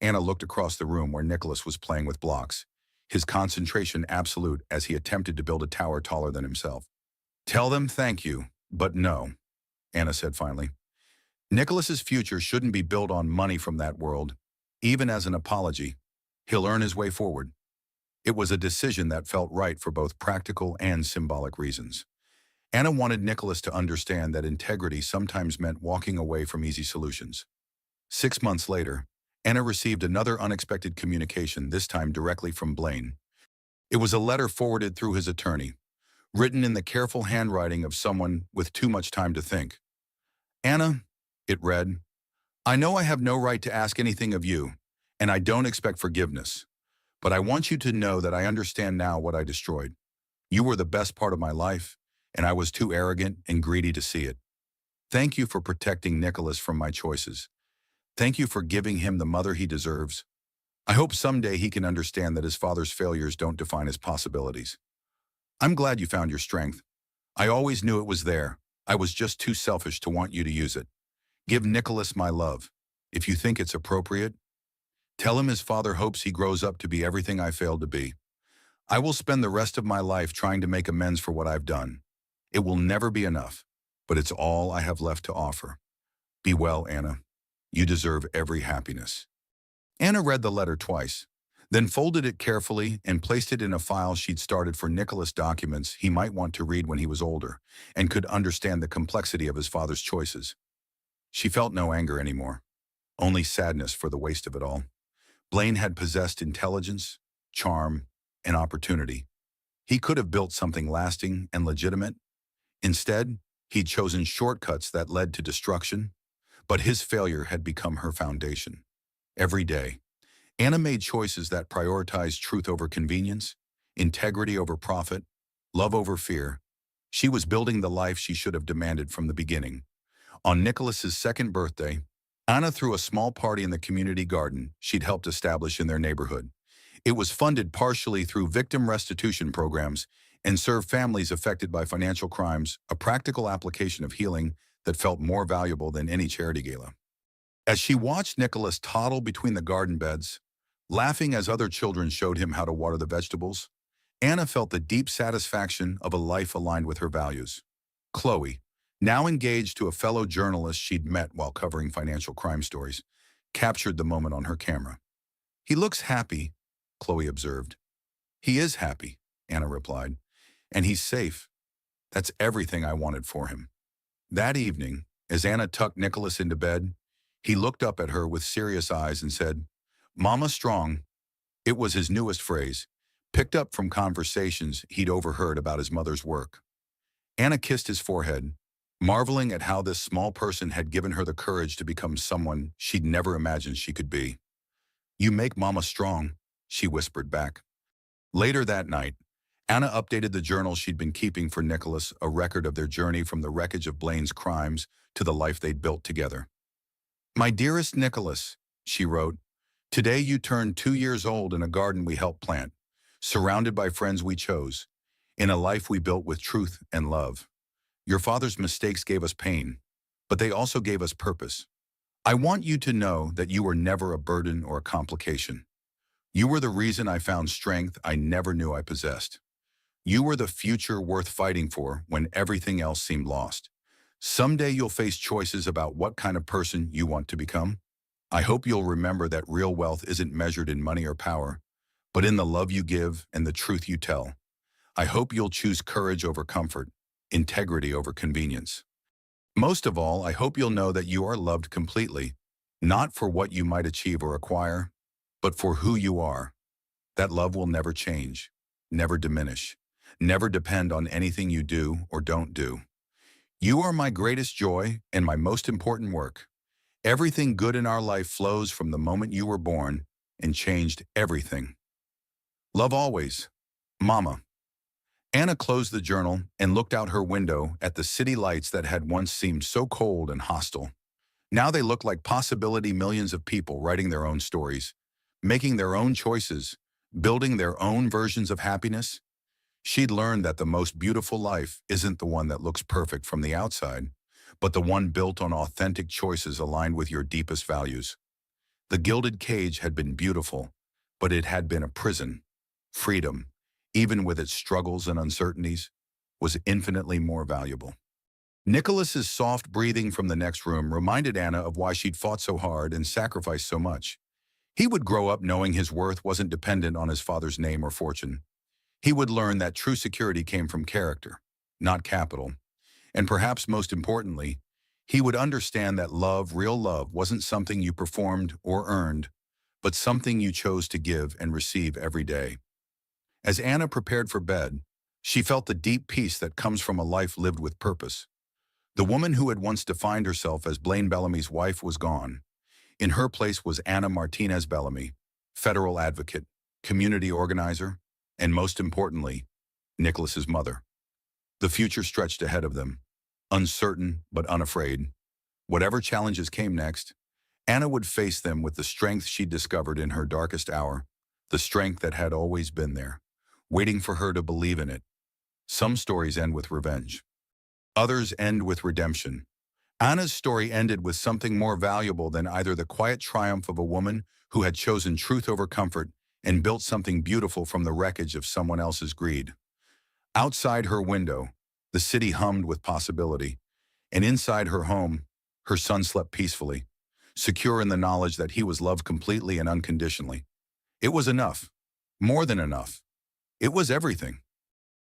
Anna looked across the room where Nicholas was playing with blocks, his concentration absolute as he attempted to build a tower taller than himself. Tell them thank you, but no, Anna said finally. Nicholas's future shouldn't be built on money from that world, even as an apology. He'll earn his way forward. It was a decision that felt right for both practical and symbolic reasons. Anna wanted Nicholas to understand that integrity sometimes meant walking away from easy solutions. 6 months later, Anna received another unexpected communication, this time directly from Blaine. It was a letter forwarded through his attorney, written in the careful handwriting of someone with too much time to think. Anna, it read, I know I have no right to ask anything of you, and I don't expect forgiveness, but I want you to know that I understand now what I destroyed. You were the best part of my life, and I was too arrogant and greedy to see it. Thank you for protecting Nicholas from my choices. Thank you for giving him the mother he deserves. I hope someday he can understand that his father's failures don't define his possibilities. I'm glad you found your strength. I always knew it was there. I was just too selfish to want you to use it. Give Nicholas my love. If you think it's appropriate, tell him his father hopes he grows up to be everything I failed to be. I will spend the rest of my life trying to make amends for what I've done. It will never be enough, but it's all I have left to offer. Be well, Anna. You deserve every happiness. Anna read the letter twice, then folded it carefully and placed it in a file she'd started for Nicholas documents he might want to read when he was older and could understand the complexity of his father's choices. She felt no anger anymore, only sadness for the waste of it all. Blaine had possessed intelligence, charm, and opportunity. He could have built something lasting and legitimate. Instead, he'd chosen shortcuts that led to destruction, but his failure had become her foundation. Every day, Anna made choices that prioritized truth over convenience, integrity over profit, love over fear. She was building the life she should have demanded from the beginning. On Nicholas's second birthday, Anna threw a small party in the community garden she'd helped establish in their neighborhood. It was funded partially through victim restitution programs and served families affected by financial crimes, a practical application of healing that felt more valuable than any charity gala. As she watched Nicholas toddle between the garden beds, laughing as other children showed him how to water the vegetables, Anna felt the deep satisfaction of a life aligned with her values. Chloe, now engaged to a fellow journalist she'd met while covering financial crime stories, captured the moment on her camera. "He looks happy," Chloe observed. "He is happy," Anna replied. "And he's safe. That's everything I wanted for him." That evening, as Anna tucked Nicholas into bed, he looked up at her with serious eyes and said, "Mama strong." It was his newest phrase, picked up from conversations he'd overheard about his mother's work. Anna kissed his forehead, marveling at how this small person had given her the courage to become someone she'd never imagined she could be. "You make Mama strong," she whispered back. Later that night, Anna updated the journal she'd been keeping for Nicholas, a record of their journey from the wreckage of Blaine's crimes to the life they'd built together. "My dearest Nicholas," she wrote, "today you turned 2 years old in a garden we helped plant, surrounded by friends we chose, in a life we built with truth and love. Your father's mistakes gave us pain, but they also gave us purpose. I want you to know that you were never a burden or a complication. You were the reason I found strength I never knew I possessed. You were the future worth fighting for when everything else seemed lost. Someday you'll face choices about what kind of person you want to become. I hope you'll remember that real wealth isn't measured in money or power, but in the love you give and the truth you tell. I hope you'll choose courage over comfort, integrity over convenience. Most of all, I hope you'll know that you are loved completely, not for what you might achieve or acquire, but for who you are. That love will never change, never diminish, never depend on anything you do or don't do. You are my greatest joy and my most important work. Everything good in our life flows from the moment you were born and changed everything. Love always, Mama." Anna closed the journal and looked out her window at the city lights that had once seemed so cold and hostile. Now they looked like possibility millions of people writing their own stories, making their own choices, building their own versions of happiness. She'd learned that the most beautiful life isn't the one that looks perfect from the outside, but the one built on authentic choices aligned with your deepest values. The gilded cage had been beautiful, but it had been a prison. Freedom, even with its struggles and uncertainties, was infinitely more valuable. Nicholas's soft breathing from the next room reminded Anna of why she'd fought so hard and sacrificed so much. He would grow up knowing his worth wasn't dependent on his father's name or fortune. He would learn that true security came from character, not capital. And perhaps most importantly, he would understand that love, real love, wasn't something you performed or earned, but something you chose to give and receive every day. As Anna prepared for bed, she felt the deep peace that comes from a life lived with purpose. The woman who had once defined herself as Blaine Bellamy's wife was gone. In her place was Anna Martinez Bellamy, federal advocate, community organizer, and most importantly, Nicholas's mother. The future stretched ahead of them, uncertain but unafraid. Whatever challenges came next, Anna would face them with the strength she'd discovered in her darkest hour, the strength that had always been there, waiting for her to believe in it. Some stories end with revenge. Others end with redemption. Anna's story ended with something more valuable than either the quiet triumph of a woman who had chosen truth over comfort and built something beautiful from the wreckage of someone else's greed. Outside her window, the city hummed with possibility, and inside her home, her son slept peacefully, secure in the knowledge that he was loved completely and unconditionally. It was enough, more than enough. It was everything.